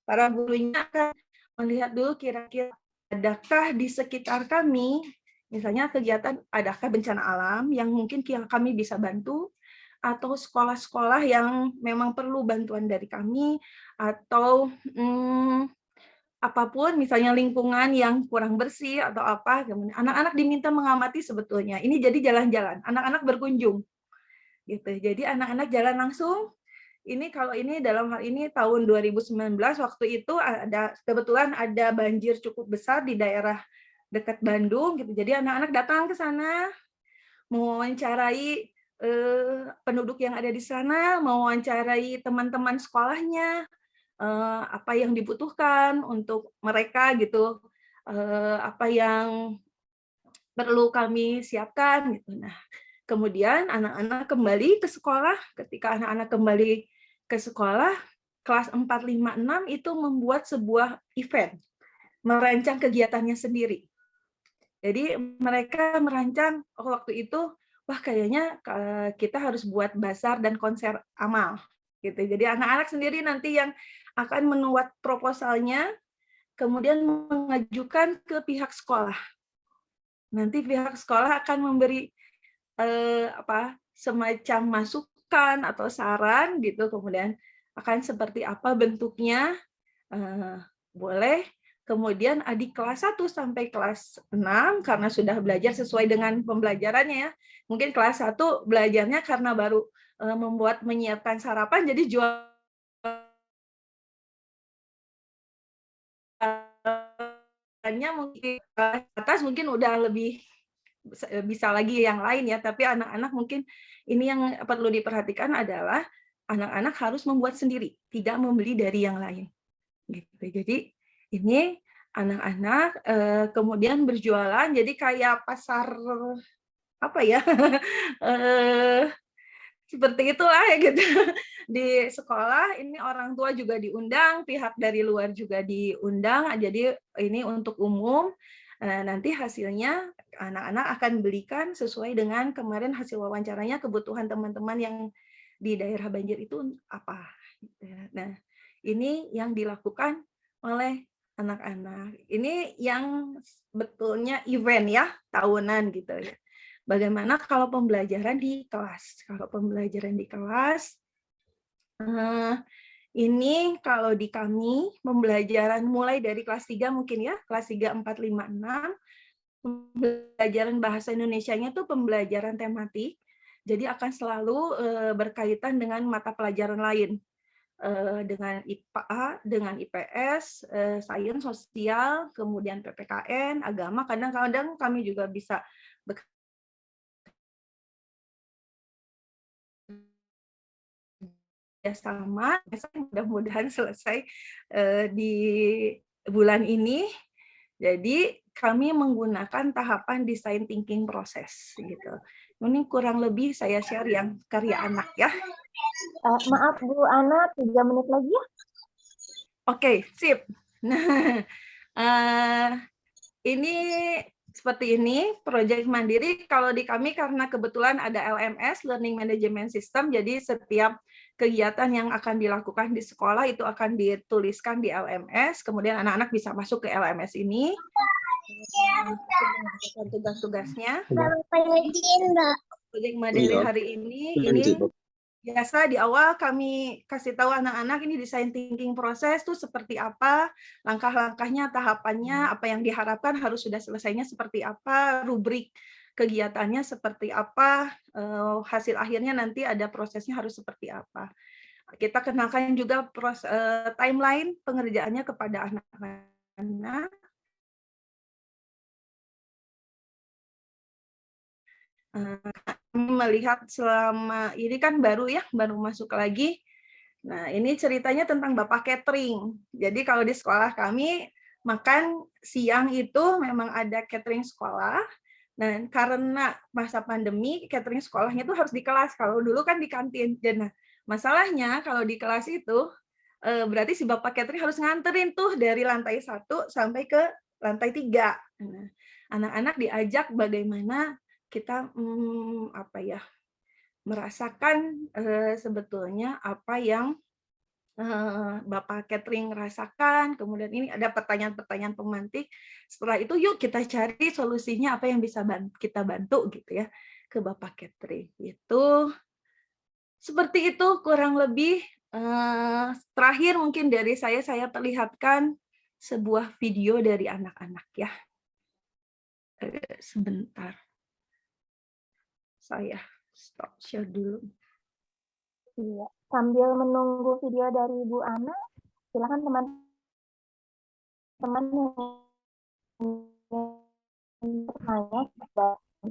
para gurunya akan melihat dulu kira-kira adakah di sekitar kami, misalnya kegiatan, adakah bencana alam yang mungkin kami bisa bantu, atau sekolah-sekolah yang memang perlu bantuan dari kami, atau apapun, misalnya lingkungan yang kurang bersih atau apa, kemudian anak-anak diminta mengamati sebetulnya. Ini jadi jalan-jalan, anak-anak berkunjung, gitu. Jadi anak-anak jalan langsung. Ini kalau ini dalam hal ini tahun 2019 waktu itu kebetulan ada banjir cukup besar di daerah dekat Bandung, gitu. Jadi anak-anak datang ke sana, mewawancarai penduduk yang ada di sana, mewawancarai teman-teman sekolahnya, apa yang dibutuhkan untuk mereka gitu, apa yang perlu kami siapkan gitu. Nah, kemudian anak-anak kembali ke sekolah. Ketika anak-anak kembali ke sekolah, kelas 4, 5, 6 itu membuat sebuah event, merancang kegiatannya sendiri. Jadi mereka merancang waktu itu, wah kayaknya kita harus buat bazar dan konser amal gitu. Jadi anak-anak sendiri nanti yang akan menuat proposalnya, kemudian mengajukan ke pihak sekolah. Nanti pihak sekolah akan memberi semacam masukan atau saran gitu, kemudian akan seperti apa bentuknya, boleh. Kemudian adik kelas 1 sampai kelas 6 karena sudah belajar sesuai dengan pembelajarannya ya. Mungkin kelas 1 belajarnya karena baru menyiapkan sarapan, jadi jualannya mungkin atas mungkin udah lebih bisa lagi yang lain ya, tapi anak-anak mungkin ini yang perlu diperhatikan adalah anak-anak harus membuat sendiri, tidak membeli dari yang lain. Gitu. Jadi ini anak-anak kemudian berjualan, jadi kayak pasar apa ya, seperti itulah ya gitu. Di sekolah ini orang tua juga diundang, pihak dari luar juga diundang, jadi ini untuk umum. Nanti hasilnya anak-anak akan belikan sesuai dengan kemarin hasil wawancaranya kebutuhan teman-teman yang di daerah banjir itu apa. Nah, ini yang dilakukan oleh anak-anak. Ini yang betulnya event ya, tahunan gitu ya. Bagaimana kalau pembelajaran di kelas? Kalau pembelajaran di kelas, ini kalau di kami, pembelajaran mulai dari kelas 3 mungkin ya, kelas 3, 4, 5, 6, pembelajaran bahasa Indonesianya itu pembelajaran tematik, jadi akan selalu berkaitan dengan mata pelajaran lain. Dengan IPA, dengan IPS, sains, sosial, kemudian PPKN, agama, kadang-kadang kami juga bisa bekerjasama, mudah-mudahan selesai di bulan ini. Jadi kami menggunakan tahapan design thinking proses gitu. Ini kurang lebih saya share yang karya anak ya. Maaf Bu Ana, 3 menit lagi ya. Oke, sip. Nah, ini seperti ini, proyek mandiri. Kalau di kami karena kebetulan ada LMS, Learning Management System, jadi setiap kegiatan yang akan dilakukan di sekolah itu akan dituliskan di LMS, kemudian anak-anak bisa masuk ke LMS ini. Tugas-tugasnya. Proyek mandiri hari ini biasa di awal kami kasih tahu anak-anak ini design thinking proses itu seperti apa, langkah-langkahnya, tahapannya, apa yang diharapkan harus sudah selesainya seperti apa, rubrik kegiatannya seperti apa, hasil akhirnya nanti ada prosesnya harus seperti apa. Kita kenalkan juga timeline pengerjaannya kepada anak-anak. Kami melihat selama ini kan baru masuk lagi. Nah, ini ceritanya tentang Bapak catering. Jadi kalau di sekolah kami makan siang itu memang ada catering sekolah. Nah, karena masa pandemi, catering sekolahnya itu harus di kelas. Kalau dulu kan di kantin. Dan masalahnya kalau di kelas itu berarti si Bapak catering harus nganterin tuh dari lantai 1 sampai ke lantai 3. Nah, anak-anak diajak bagaimana kita merasakan sebetulnya apa yang Bapak catering rasakan. Kemudian ini ada pertanyaan-pertanyaan pemantik. Setelah itu yuk kita cari solusinya apa yang bisa kita bantu gitu ya ke Bapak catering. Itu seperti itu kurang lebih. Terakhir mungkin dari saya perlihatkan sebuah video dari anak-anak ya. Sebentar. Saya stop share dulu. Iya, sambil menunggu video dari Bu Ana, silakan teman-teman yang bertanya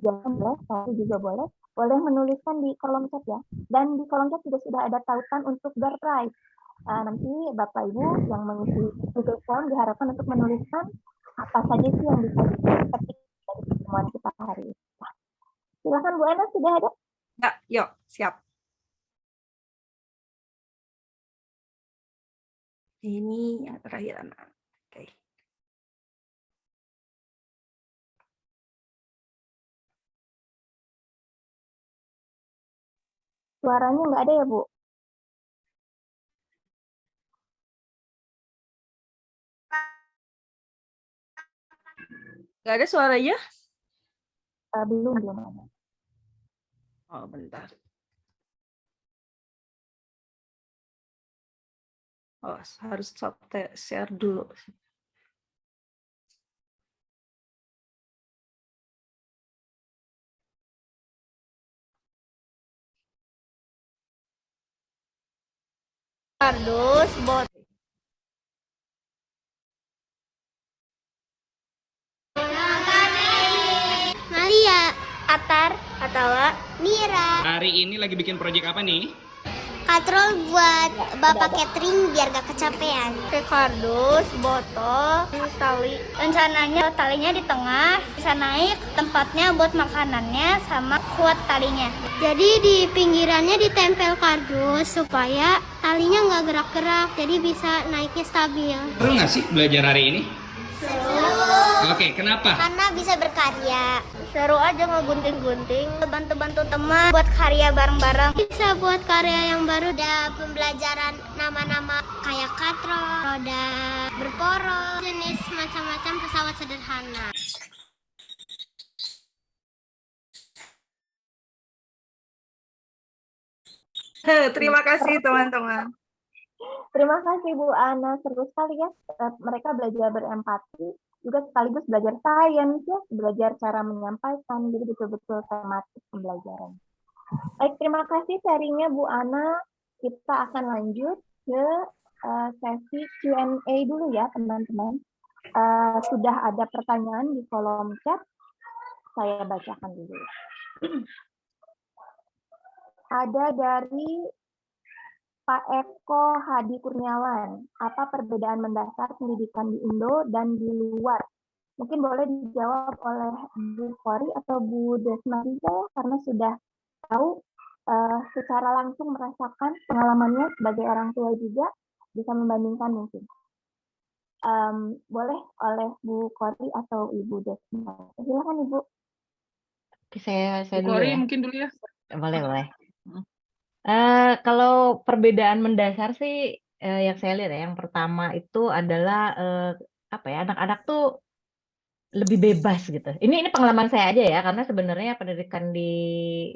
jangan saya juga boleh menuliskan di kolom chat ya. Dan di kolom chat juga sudah ada tautan untuk door prize. Nanti Bapak Ibu yang mengisi Google Form diharapkan untuk menuliskan apa saja sih yang bisa dipetik dari pertemuan kita hari ini. Silakan Bu Ana, sudah ada? Ya, yuk, siap. Ini yang terakhir anak. Oke. Suaranya nggak ada ya, Bu? Nggak ada suaranya? Belum ada. Oh, bentar. Oh, harus stop share dulu. Kardus, bot. Malia, Atar, Atawa, Mira. Hari ini lagi bikin proyek apa nih? Katrol buat Bapak catering biar gak kecapean. Ke kardus, botol, tali. Rencananya talinya di tengah, bisa naik tempatnya buat makanannya sama kuat talinya. Jadi di pinggirannya ditempel kardus supaya talinya nggak gerak-gerak, jadi bisa naiknya stabil. Seru nggak sih belajar hari ini? Seru. Oke, kenapa? Karena bisa berkarya. Seru aja ngegunting-gunting, bantu-bantu teman buat karya bareng-bareng. Bisa buat karya yang baru. Ada pembelajaran nama-nama kayak katrol, roda berporos, jenis macam-macam pesawat sederhana. Terima kasih teman-teman. Terima kasih Bu Ana, seru sekali ya. Mereka belajar berempati, juga sekaligus belajar sains ya, belajar cara menyampaikan, jadi betul-betul tematik pembelajaran. Baik, terima kasih sharingnya Bu Ana. Kita akan lanjut ke sesi Q&A dulu ya teman-teman. Sudah ada pertanyaan di kolom chat, saya bacakan dulu. Ada dari Pak Eko Hadi Kurniawan, apa perbedaan mendasar pendidikan di Indo dan di luar? Mungkin boleh dijawab oleh Bu Kori atau Bu Desmarisa ya, karena sudah tahu secara langsung merasakan pengalamannya sebagai orang tua juga, bisa membandingkan mungkin. Boleh oleh Bu Kori atau Ibu Desmarisa. Silakan Ibu. Oke, saya Bu dulu Kori ya. mungkin dulu ya. Boleh. Kalau perbedaan mendasar sih yang saya lihat ya, yang pertama itu adalah anak-anak tuh lebih bebas gitu. Ini pengalaman saya aja ya, karena sebenarnya pendidikan di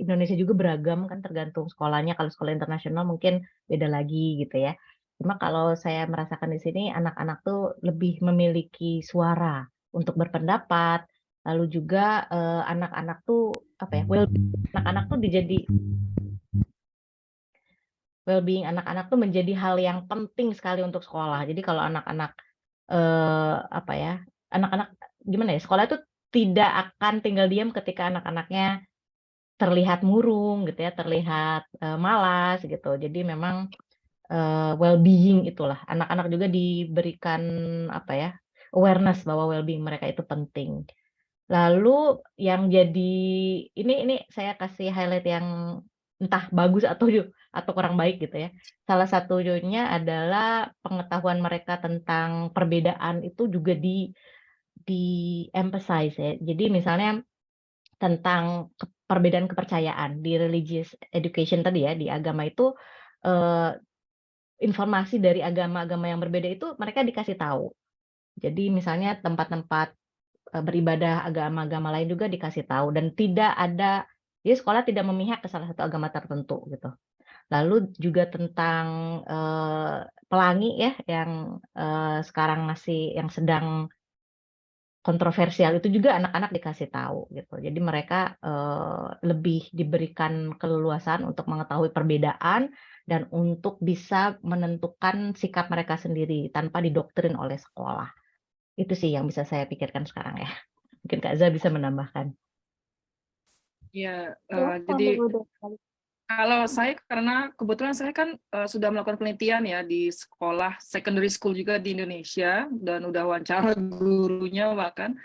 Indonesia juga beragam kan, tergantung sekolahnya. Kalau sekolah internasional mungkin beda lagi gitu ya. Cuma kalau saya merasakan di sini anak-anak tuh lebih memiliki suara untuk berpendapat. Lalu juga anak-anak tuh anak-anak tuh well-being anak-anak tuh menjadi hal yang penting sekali untuk sekolah. Jadi kalau anak-anak anak-anak gimana ya, sekolah itu tidak akan tinggal diam ketika anak-anaknya terlihat murung gitu ya, terlihat malas gitu. Jadi memang well-being itulah. Anak-anak juga diberikan apa ya, awareness bahwa well-being mereka itu penting. Lalu yang jadi ini saya kasih highlight yang entah bagus atau kurang baik gitu ya. Salah satunya adalah pengetahuan mereka tentang perbedaan itu juga di emphasize ya. Jadi misalnya tentang perbedaan kepercayaan di religious education tadi ya, di agama itu informasi dari agama-agama yang berbeda itu mereka dikasih tahu. Jadi misalnya tempat-tempat beribadah agama-agama lain juga dikasih tahu dan tidak ada, jadi sekolah tidak memihak ke salah satu agama tertentu gitu. Lalu juga tentang pelangi ya yang sekarang yang sedang kontroversial itu juga anak-anak dikasih tahu gitu. Jadi mereka lebih diberikan keleluasaan untuk mengetahui perbedaan dan untuk bisa menentukan sikap mereka sendiri tanpa didoktrin oleh sekolah. Itu sih yang bisa saya pikirkan sekarang ya. Mungkin Kak Za bisa menambahkan. Ya, Silakan, jadi Bu Desmali. kalau saya karena kebetulan saya kan sudah melakukan penelitian ya di sekolah secondary school juga di Indonesia dan udah wawancara gurunya bahkan.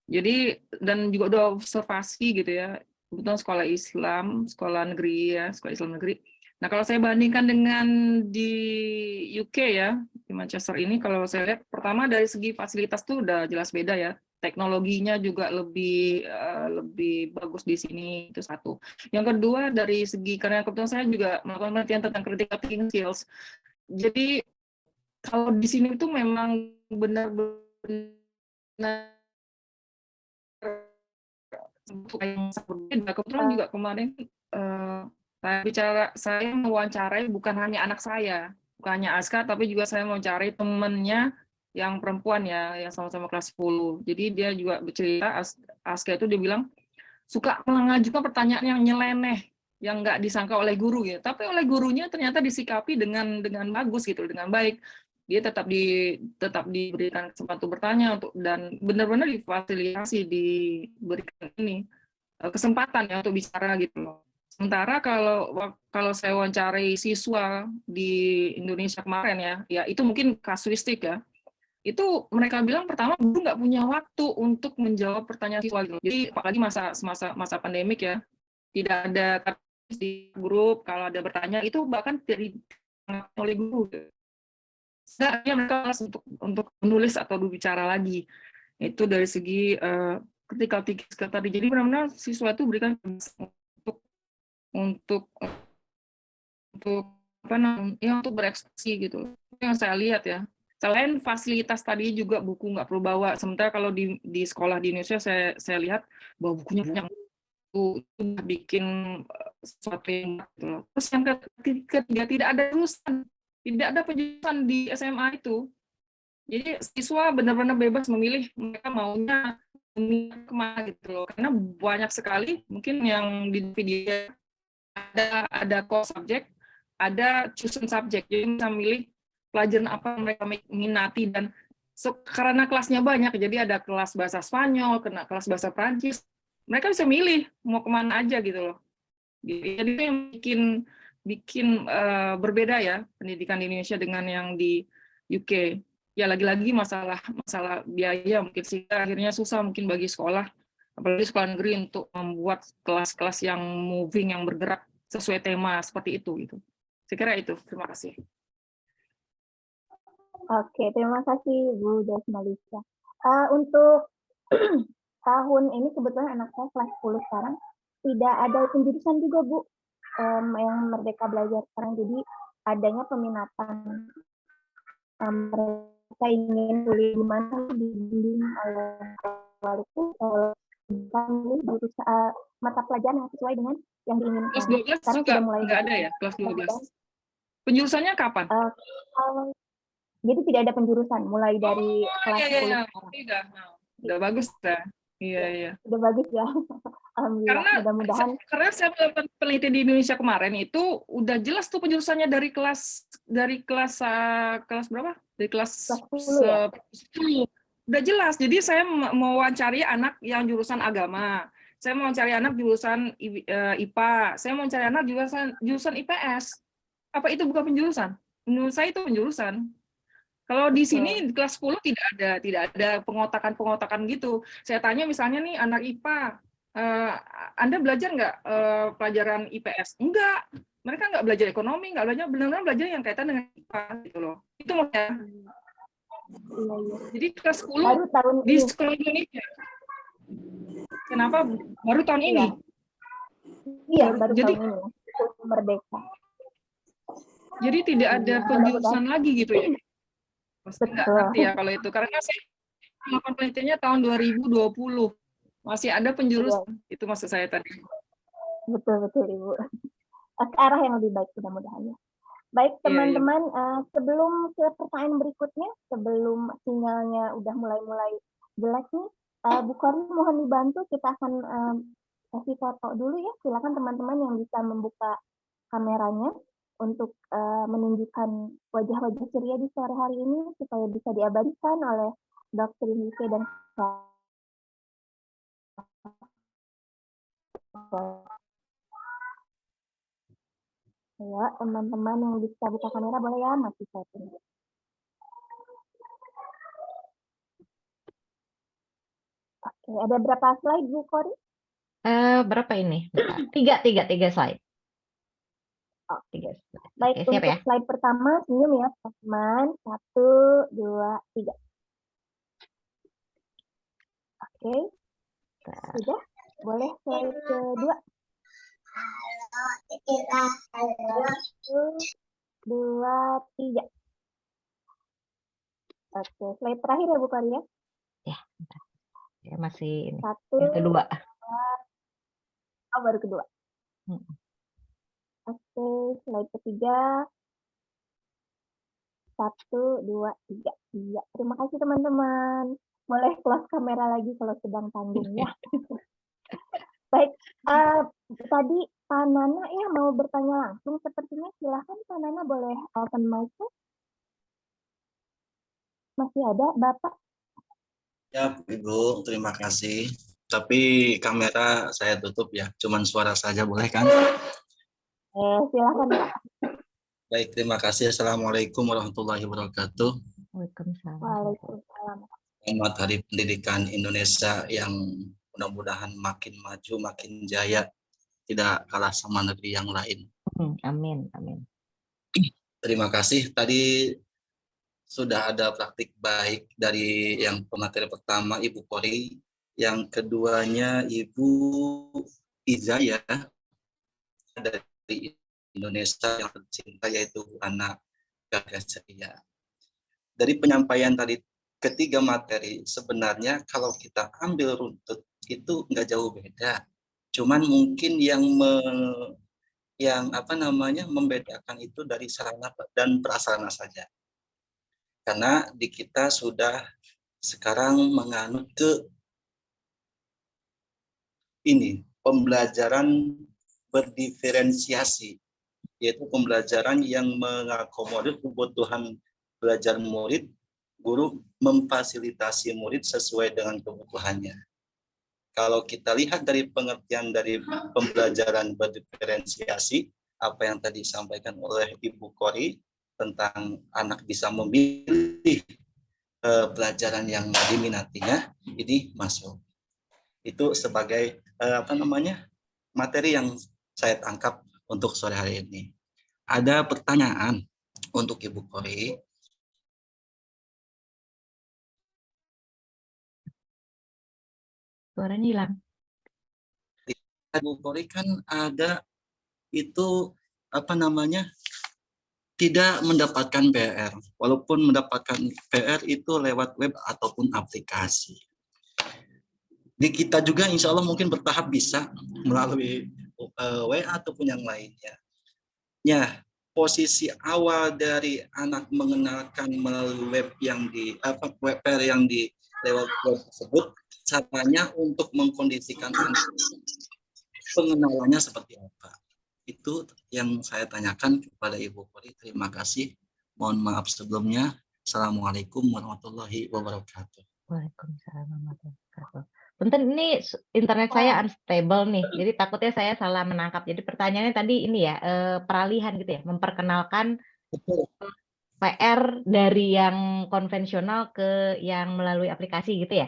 Jadi dan juga udah observasi gitu ya. Kebetulan sekolah Islam, sekolah negeri ya, sekolah Islam negeri. Nah, kalau saya bandingkan dengan di UK ya, di Manchester ini kalau saya lihat pertama dari segi fasilitas tuh udah jelas beda ya. Teknologinya juga lebih bagus di sini, itu satu. Yang kedua dari segi, karena kebetulan saya juga melakukan penelitian tentang critical thinking skills. Jadi kalau di sini itu memang benar-benar yang berbeda. Kebetulan juga kemarin saya mewawancarai bukan hanya anak saya, bukan hanya Aska, tapi juga saya mewawancarai temannya yang perempuan ya, yang sama-sama kelas 10. Jadi dia juga bercerita, Aska itu dia bilang suka mengajukan pertanyaan yang nyeleneh, yang nggak disangka oleh guru gitu. Tapi oleh gurunya ternyata disikapi dengan bagus gitu, dengan baik. Dia tetap diberikan kesempatan bertanya dan benar-benar difasilitasi, diberikan kesempatan ya untuk bicara gitu loh. Sementara kalau saya wawancarai siswa di Indonesia kemarin ya itu mungkin kasuistik ya. Itu mereka bilang pertama guru nggak punya waktu untuk menjawab pertanyaan siswa gitu. Jadi apalagi masa pandemik ya, tidak ada di grup, kalau ada bertanya itu bahkan dari oleh guru. Sebenarnya mereka untuk menulis atau berbicara lagi. Itu dari segi critical thinking skill tadi. Jadi benar-benar siswa itu berikan untuk apa namanya ya, untuk berekspresi gitu. Itu yang saya lihat ya. Selain fasilitas tadi juga buku nggak perlu bawa. Sementara kalau di sekolah di Indonesia saya lihat bahwa bukunya banyak, itu bikin sesuatu yang gitu loh. Terus yang ketiga tidak ada penjurusan di SMA itu. Jadi siswa benar-benar bebas memilih mereka maunya kemana gitu loh. Karena banyak sekali mungkin yang di video ada core subject, ada chosen subject. Jadi bisa milih pelajaran apa yang mereka minati dan karena kelasnya banyak, jadi ada kelas bahasa Spanyol, kelas bahasa Prancis, mereka bisa milih mau kemana aja gitu loh. Jadi itu yang bikin berbeda ya pendidikan di Indonesia dengan yang di UK. Ya lagi-lagi masalah biaya mungkin sehingga akhirnya susah mungkin bagi sekolah, apalagi sekolah negeri untuk membuat kelas-kelas yang moving, yang bergerak sesuai tema seperti itu gitu. Saya kira itu. Terima kasih. Oke, terima kasih Bu Desmalisa. Untuk tahun ini kebetulan anak saya kelas 10 sekarang tidak ada penjurusan juga Bu yang Merdeka Belajar sekarang. Jadi adanya peminatan mereka ingin kuliah di mana dibimbing oleh awal itu milih jurusan mata pelajaran yang sesuai dengan yang diinginkan. Kelas 12 sekarang juga nggak ada ya kelas 12. Penjurusannya kapan? Jadi tidak ada penjurusan mulai dari kelas 10 sekarang. Udah bagus ya. Iya. Udah bagus ya. Alhamdulillah. Mudah-mudahan. Karena saya melakukan penelitian di Indonesia kemarin itu udah jelas tuh penjurusannya dari kelas berapa? Dari kelas 10 ya? 10. Udah jelas. Jadi saya mau wawancari anak yang jurusan agama. Saya mau cari anak jurusan IPA, saya mau cari anak jurusan IPS. Apa itu bukan penjurusan? Menurut saya itu penjurusan. Kalau di sini di kelas 10 tidak ada pengotakan gitu. Saya tanya misalnya nih anak IPA, Anda belajar nggak pelajaran IPS? Enggak. Mereka nggak belajar ekonomi, nggak belajar, benar-benar belajar yang kaitan dengan IPA gitu loh. Itu maksudnya. Iya. Jadi kelas 10 Baru tahun di ini. sekolah Indonesia. Kenapa baru tahun ini? Iya, baru Jadi tahun ini. Merdeka. jadi tidak ada penjurusan lagi gitu ya. Pasti nggak ngerti ya kalau itu. Karena saya melakukan penelitiannya tahun 2020. Masih ada penjurusan. Itu maksud saya tadi. Betul Ibu. Ke arah yang lebih baik mudah-mudahan ya. Baik teman-teman, sebelum ke pertanyaan berikutnya, sebelum sinyalnya udah mulai jelek nih, Bu Kori mohon dibantu, kita akan kasih foto dulu ya. Silakan teman-teman yang bisa membuka kameranya untuk menunjukkan wajah-wajah ceria di sore hari ini supaya bisa diabadikan oleh Dr. Yike dan ya, teman-teman yang bisa buka kamera boleh ya, masih saya tunggu. Oke, ada berapa slide Bu Kori? Berapa ini? Tiga slide. Oh, 3 slide. baik, Oke, siap untuk ya. slide pertama senyum ya teman-teman. 1, 2, 3. Oke, sudah. Boleh slide kedua. 1, 2, 3. Oke, slide terakhir ya Bu Kori ya. Ya, bentar. Ya, masih ini. 1, Yang kedua. 2, baru kedua. Oke, slide ketiga. 1, 2, 3. Iya, terima kasih teman-teman. Boleh close kamera lagi kalau sedang tanggung ya. Baik, tadi Pak Nana ya mau bertanya langsung sepertinya. Silahkan Pak Nana, boleh open mic. Masih ada Bapak? Ya, Ibu, terima kasih. Tapi kamera saya tutup ya, cuman suara saja boleh kan? Silahkan Pak. Baik, terima kasih. Assalamualaikum warahmatullahi wabarakatuh. Waalaikumsalam. Selamat Hari Pendidikan Indonesia yang mudah-mudahan makin maju, makin jaya, tidak kalah sama negeri yang lain. Amin. Terima kasih. Tadi sudah ada praktik baik dari yang pemateri pertama Ibu Kori, yang keduanya Ibu Izaya dari Indonesia yang tercinta, yaitu anak Gagasaria. Dari penyampaian tadi ketiga materi, sebenarnya kalau kita ambil runtut itu nggak jauh beda. Cuman mungkin yang membedakan itu dari sarana dan prasarana saja. Karena di kita sudah sekarang menganut ke ini, pembelajaran berdiferensiasi, yaitu pembelajaran yang mengakomodir kebutuhan belajar murid, guru memfasilitasi murid sesuai dengan kebutuhannya. Kalau kita lihat dari pengertian dari pembelajaran berdiferensiasi, apa yang tadi disampaikan oleh Ibu Kori tentang anak bisa memilih pelajaran yang diminatinya, ini masuk. Itu sebagai materi yang saya tangkap untuk sore hari ini. Ada pertanyaan untuk Ibu Kori. Suaranya hilang. Ibu Kori kan ada itu tidak mendapatkan PR, walaupun mendapatkan PR itu lewat web ataupun aplikasi. Di kita juga insya Allah mungkin bertahap bisa melalui WA ataupun yang lainnya. Ya, posisi awal dari anak mengenalkan melalui web yang PR yang di lewat web tersebut, caranya untuk mengkondisikan anak, pengenalannya seperti apa? Itu yang saya tanyakan kepada Ibu Kori. Terima kasih. Mohon maaf sebelumnya. Assalamualaikum warahmatullahi wabarakatuh. Waalaikumsalam warahmatullahi wabarakatuh. Punten ini internet saya unstable nih, jadi takutnya saya salah menangkap. Jadi pertanyaannya tadi ini ya, peralihan gitu ya, memperkenalkan Betul. PR dari yang konvensional ke yang melalui aplikasi gitu ya?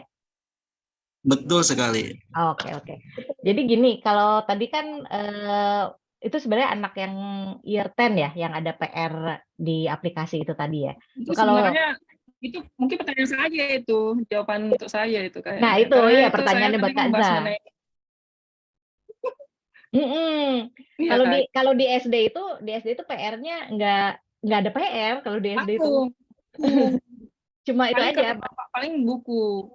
Betul sekali. Oke, oke. Jadi gini, kalau tadi kan itu sebenarnya anak yang year 10 ya, yang ada PR di aplikasi itu tadi ya. Itu Kalau sebenarnya itu mungkin pertanyaan saya itu, jawaban untuk saya itu nah kayaknya. itu Karena iya itu saya pertanyaannya tadi buat kan Kak bahas Za. mengenai iya, Kalau di SD itu PR-nya nggak ada PR kalau di SD itu. Cuma itu paling aja. kata Bapak paling buku.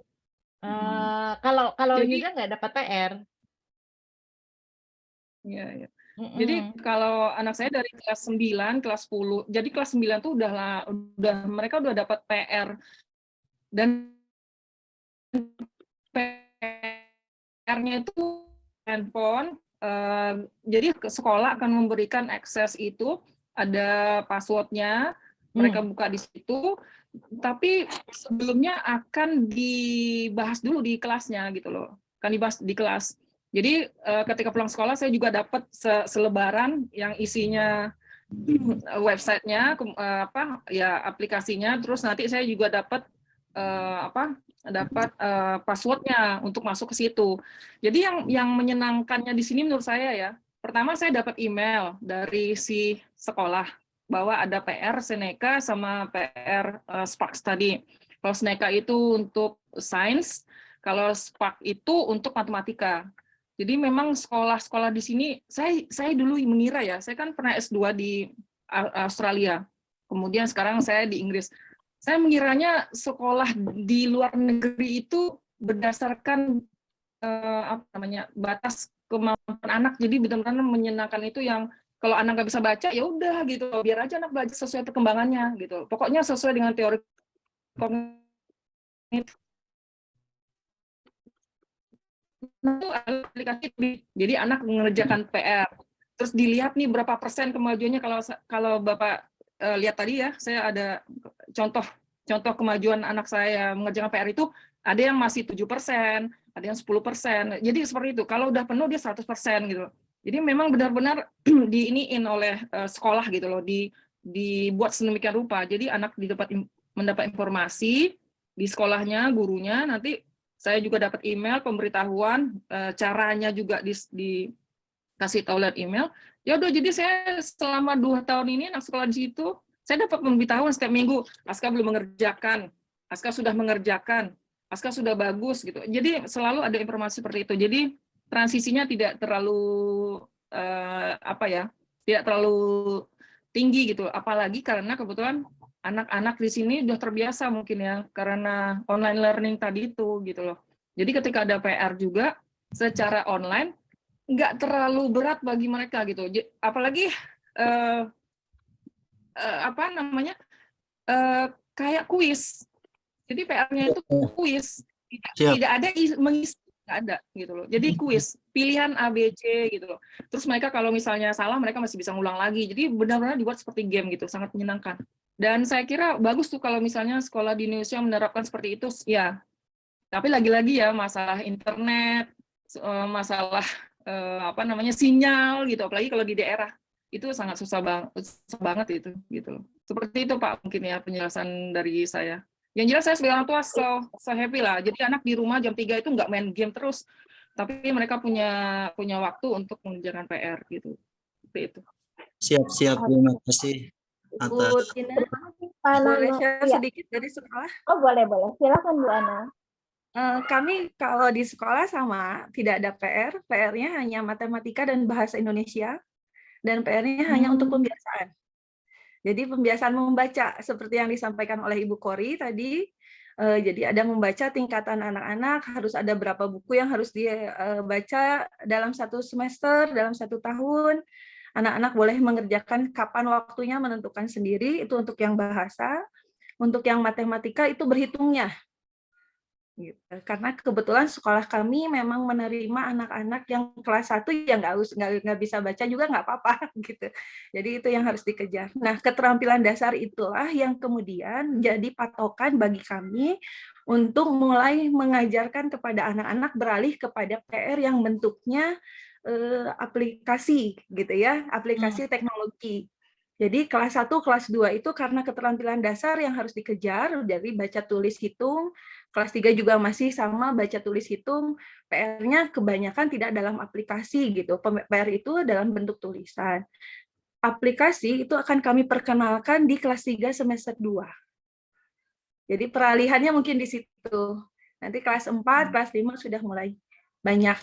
Kalau Jadi Yuza nggak dapat PR. iya, iya. Jadi kalau anak saya dari kelas 9, kelas 10, jadi kelas 9 tuh mereka udah dapat PR dan PR-nya itu handphone. Jadi ke sekolah akan memberikan akses itu, ada password-nya, mereka buka di situ. Tapi sebelumnya akan dibahas dulu di kelasnya gitu loh, akan dibahas di kelas. Jadi ketika pulang sekolah saya juga dapat selebaran yang isinya websitenya, aplikasinya. Terus nanti saya juga dapat passwordnya untuk masuk ke situ. Jadi yang menyenangkannya di sini menurut saya ya, pertama saya dapat email dari si sekolah bahwa ada PR Seneca sama PR Sparks tadi. Kalau Seneca itu untuk sains, kalau Spark itu untuk matematika. Jadi memang sekolah-sekolah di sini, saya dulu mengira ya, saya kan pernah S2 di Australia, kemudian sekarang saya di Inggris. Saya mengiranya sekolah di luar negeri itu berdasarkan batas kemampuan anak, jadi benar-benar menyenangkan itu yang kalau anak nggak bisa baca ya udah gitu, biar aja anak belajar sesuai perkembangannya gitu. Pokoknya sesuai dengan teori kognitif. Itu aplikasi, jadi anak mengerjakan PR, terus dilihat nih berapa persen kemajuannya. Kalau Bapak lihat tadi ya, saya ada contoh kemajuan anak saya mengerjakan PR itu, ada yang masih 7%, ada yang 10%. Jadi seperti itu. Kalau udah penuh dia 100% gitu. Jadi memang benar-benar diiniin oleh sekolah gitu loh, dibuat sedemikian rupa. Jadi anak mendapat informasi di sekolahnya, gurunya, nanti saya juga dapat email pemberitahuan, caranya juga dikasih tahu lewat email. Ya udah, jadi saya selama 2 tahun ini anak sekolah di situ, saya dapat pemberitahuan setiap minggu, Aska belum mengerjakan, Aska sudah mengerjakan, Aska sudah bagus gitu. Jadi selalu ada informasi seperti itu. Jadi transisinya tidak terlalu tidak terlalu tinggi gitu. Apalagi karena kebetulan anak-anak di sini udah terbiasa mungkin ya, karena online learning tadi itu gitu loh. Jadi ketika ada PR juga secara online, nggak terlalu berat bagi mereka gitu. Apalagi kayak kuis. Jadi PR-nya itu kuis, tidak ada mengisi, nggak ada gitu loh. Jadi kuis, pilihan A, B, C gitu loh. Terus mereka kalau misalnya salah, mereka masih bisa ngulang lagi. Jadi benar-benar dibuat seperti game gitu, sangat menyenangkan. Dan saya kira bagus tuh kalau misalnya sekolah di Indonesia menerapkan seperti itu, ya. Tapi lagi-lagi ya, masalah internet, masalah sinyal gitu, apalagi kalau di daerah itu sangat susah banget itu gitu. Seperti itu Pak mungkin ya penjelasan dari saya. Yang jelas saya sebagai orang tua so happy lah. Jadi anak di rumah jam 3 itu nggak main game terus, tapi mereka punya waktu untuk mengerjakan PR gitu. Seperti itu. Siap, terima kasih. Bu Tina, boleh share sedikit dari sekolah? Oh boleh, silakan Bu Ana. Kami kalau di sekolah sama, tidak ada PR, PR-nya hanya matematika dan bahasa Indonesia, dan PR-nya hanya untuk pembiasaan. Jadi pembiasaan membaca, seperti yang disampaikan oleh Ibu Kori tadi, jadi ada membaca tingkatan anak-anak, harus ada berapa buku yang harus dibaca dalam 1 semester, dalam 1 tahun. Anak-anak boleh mengerjakan kapan waktunya, menentukan sendiri, itu untuk yang bahasa. Untuk yang matematika itu berhitungnya. Gitu. Karena kebetulan sekolah kami memang menerima anak-anak yang kelas 1 yang nggak bisa baca juga nggak apa-apa gitu. Jadi itu yang harus dikejar. Nah, keterampilan dasar itulah yang kemudian jadi patokan bagi kami untuk mulai mengajarkan kepada anak-anak beralih kepada PR yang bentuknya aplikasi gitu ya, aplikasi teknologi. Jadi kelas 1, kelas 2 itu karena keterampilan dasar yang harus dikejar dari baca tulis hitung, kelas 3 juga masih sama baca tulis hitung, PR-nya kebanyakan tidak dalam aplikasi gitu. PR itu dalam bentuk tulisan. Aplikasi itu akan kami perkenalkan di kelas 3 semester 2. Jadi peralihannya mungkin di situ. Nanti kelas 4, kelas 5 sudah mulai banyak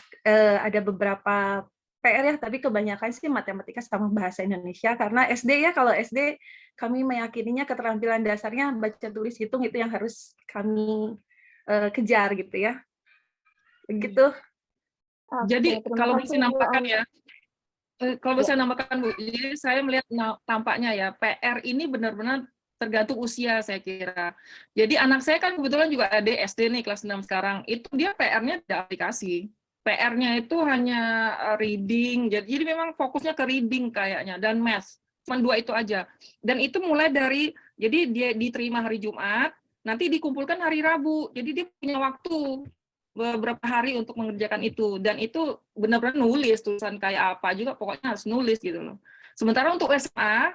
ada beberapa PR ya, tapi kebanyakan sih matematika sama bahasa Indonesia karena SD ya, kalau SD kami meyakininya keterampilan dasarnya baca tulis hitung itu yang harus kami kejar gitu ya. Begitu. Jadi kalau bisa nambahkan ya, kalau bisa Ya. nambahkan Bu, jadi saya melihat tampaknya ya PR ini benar-benar tergantung usia saya kira. Jadi anak saya kan kebetulan juga ada SD nih kelas 6 sekarang, itu dia PR-nya tidak aplikasi. PR-nya itu hanya reading, jadi memang fokusnya ke reading kayaknya, dan math, cuma 2 itu aja. Dan itu mulai dari, jadi dia diterima hari Jumat, nanti dikumpulkan hari Rabu, jadi dia punya waktu beberapa hari untuk mengerjakan itu, dan itu benar-benar nulis, tulisan kayak apa juga, pokoknya harus nulis gitu loh. Sementara untuk SMA,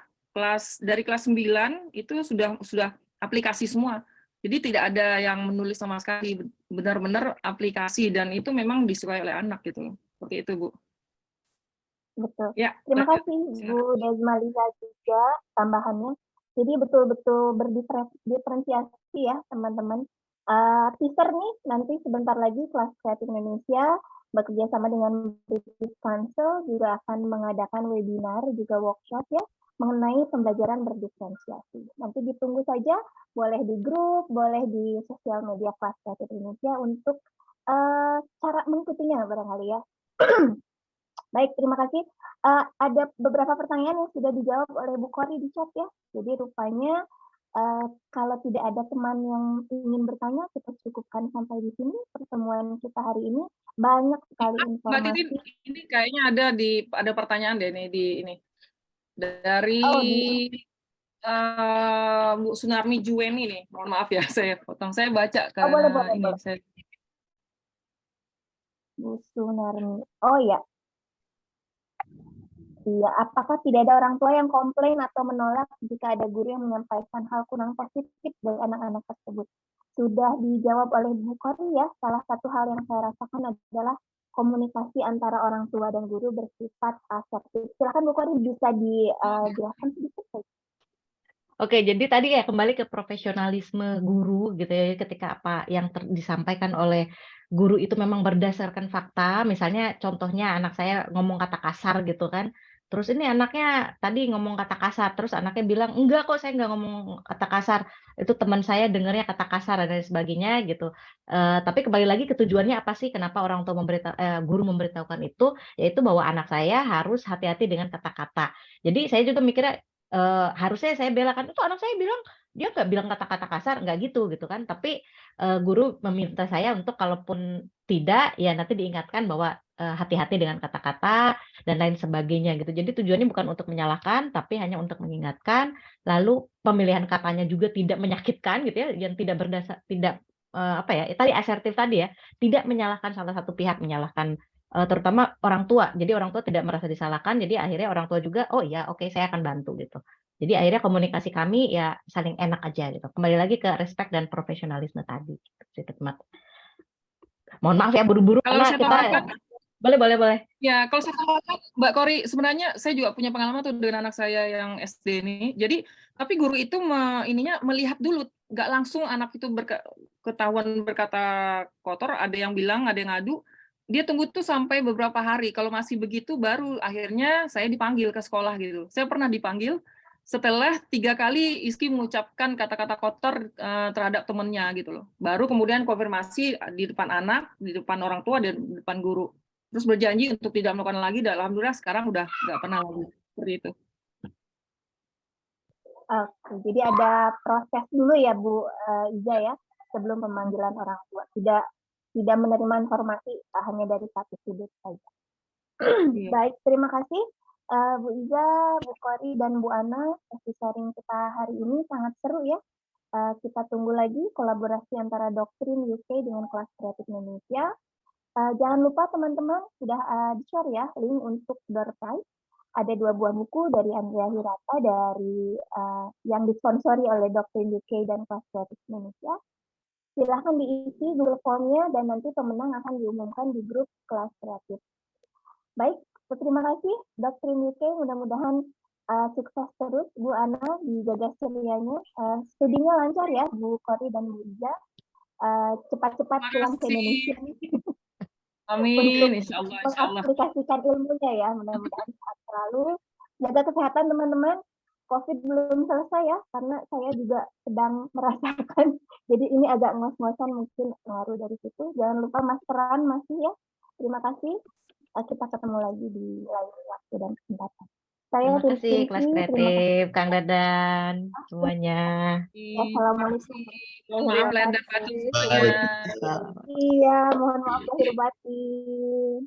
dari kelas 9, itu sudah aplikasi semua. Jadi tidak ada yang menulis sama sekali, benar-benar aplikasi, dan itu memang disukai oleh anak gitu loh. Seperti itu, Bu. Betul. Ya, Terima lanjut. kasih Bu Desmaliza juga tambahannya. Jadi betul-betul berdiferensiasi ya teman-teman. Teaser nih nanti sebentar lagi kelas kreatif Indonesia bekerja sama dengan British Council juga akan mengadakan webinar juga workshop ya mengenai pembelajaran berdiferensiasi. Nanti ditunggu saja, boleh di grup, boleh di sosial media kelas kreatif Indonesia untuk cara mengikutinya barangkali ya. Baik, terima kasih. Ada beberapa pertanyaan yang sudah dijawab oleh Bu Kori di chat ya. Jadi rupanya kalau tidak ada teman yang ingin bertanya, kita cukupkan sampai di sini pertemuan kita hari ini. Banyak sekali Mbak Titin, informasi. ini kayaknya ada pertanyaan deh nih di ini. Dari Bu Sunarmi Juweni nih. Mohon maaf ya, saya potong. Saya baca ke ini. Saya... Bu Sunarmi. Oh ya. Iya, apakah tidak ada orang tua yang komplain atau menolak jika ada guru yang menyampaikan hal kurang positif dari anak-anak tersebut? Sudah dijawab oleh Bu Kori ya, salah satu hal yang saya rasakan adalah komunikasi antara orang tua dan guru bersifat asertif. Silakan Bu Kori bisa dijelaskan sedikit. Oke, jadi tadi ya kembali ke profesionalisme guru gitu ya, ketika apa yang disampaikan oleh guru itu memang berdasarkan fakta, misalnya contohnya anak saya ngomong kata kasar gitu kan, terus ini anaknya tadi ngomong kata kasar, terus anaknya bilang, enggak kok saya nggak ngomong kata kasar, itu teman saya dengarnya kata kasar dan sebagainya gitu. Tapi kembali lagi ke tujuannya apa sih, kenapa orang tua guru memberitahukan itu, yaitu bahwa anak saya harus hati-hati dengan kata-kata. Jadi saya juga mikirnya, harusnya saya belakan, itu anak saya bilang, dia nggak bilang kata-kata kasar, nggak gitu kan. Tapi guru meminta saya untuk kalaupun tidak, ya nanti diingatkan bahwa hati-hati dengan kata-kata dan lain sebagainya gitu. Jadi tujuannya bukan untuk menyalahkan, tapi hanya untuk mengingatkan. Lalu pemilihan katanya juga tidak menyakitkan gitu ya, yang tidak apa ya, tadi asertif tadi ya, tidak menyalahkan salah satu pihak, menyalahkan terutama orang tua. Jadi orang tua tidak merasa disalahkan, jadi akhirnya orang tua juga, oh ya oke, saya akan bantu gitu. Jadi akhirnya komunikasi kami ya saling enak aja gitu. Kembali lagi ke respect dan profesionalisme tadi. Gitu. Mohon maaf ya buru-buru karena kita boleh. Ya, kalau saya tambahkan, Mbak Kori, sebenarnya saya juga punya pengalaman tuh dengan anak saya yang SD ini. Jadi, tapi guru itu melihat dulu, nggak langsung anak itu ketahuan berkata kotor, ada yang bilang, ada yang ngadu, dia tunggu tuh sampai beberapa hari. Kalau masih begitu, baru akhirnya saya dipanggil ke sekolah gitu. Saya pernah dipanggil setelah 3 kali Iski mengucapkan kata-kata kotor terhadap temannya gitu loh. Baru kemudian konfirmasi di depan anak, di depan orang tua, dan di depan guru. Terus berjanji untuk tidak melakukan lagi, dan alhamdulillah sekarang udah nggak pernah lagi seperti itu. Oke, jadi ada proses dulu ya Bu Iza ya, sebelum pemanggilan orang tua. Tidak menerima informasi hanya dari satu sudut saja. Baik, terima kasih Bu Iza, Bu Kori, dan Bu Ana. Sesi sharing kita hari ini sangat seru ya. kita tunggu lagi kolaborasi antara Doktrin UK dengan kelas kreatif Indonesia. Jangan lupa teman-teman sudah di-share ya link untuk door prize. Ada 2 buah buku dari Andrea Hirata dari yang disponsori oleh Doktrin UK dan kelas kreatif Indonesia. Silahkan diisi Google Form-nya dan nanti pemenang akan diumumkan di grup kelas kreatif. Baik, terima kasih Doktrin UK. Mudah-mudahan sukses terus Bu Ana di Gagas Cerianya. Studinya lancar ya Bu Kori dan Bu Ija. Cepat-cepat pulang ke Indonesia. Amin, insya Allah. Mengaplikasikan ilmunya ya, mudah-mudahan sehat selalu. Jaga kesehatan teman-teman. COVID belum selesai ya, karena saya juga sedang merasakan. Jadi ini agak ngos-ngosan mungkin pengaruh dari situ. Jangan lupa maskeran masih ya. Terima kasih. Kita ketemu lagi di lain waktu dan kesempatan. Terima kasih kelas kreatif, Kang Dadan, semuanya. Assalamualaikum. Iya, mohon maaf lahir batin. Iya, mohon maaf lahir batin.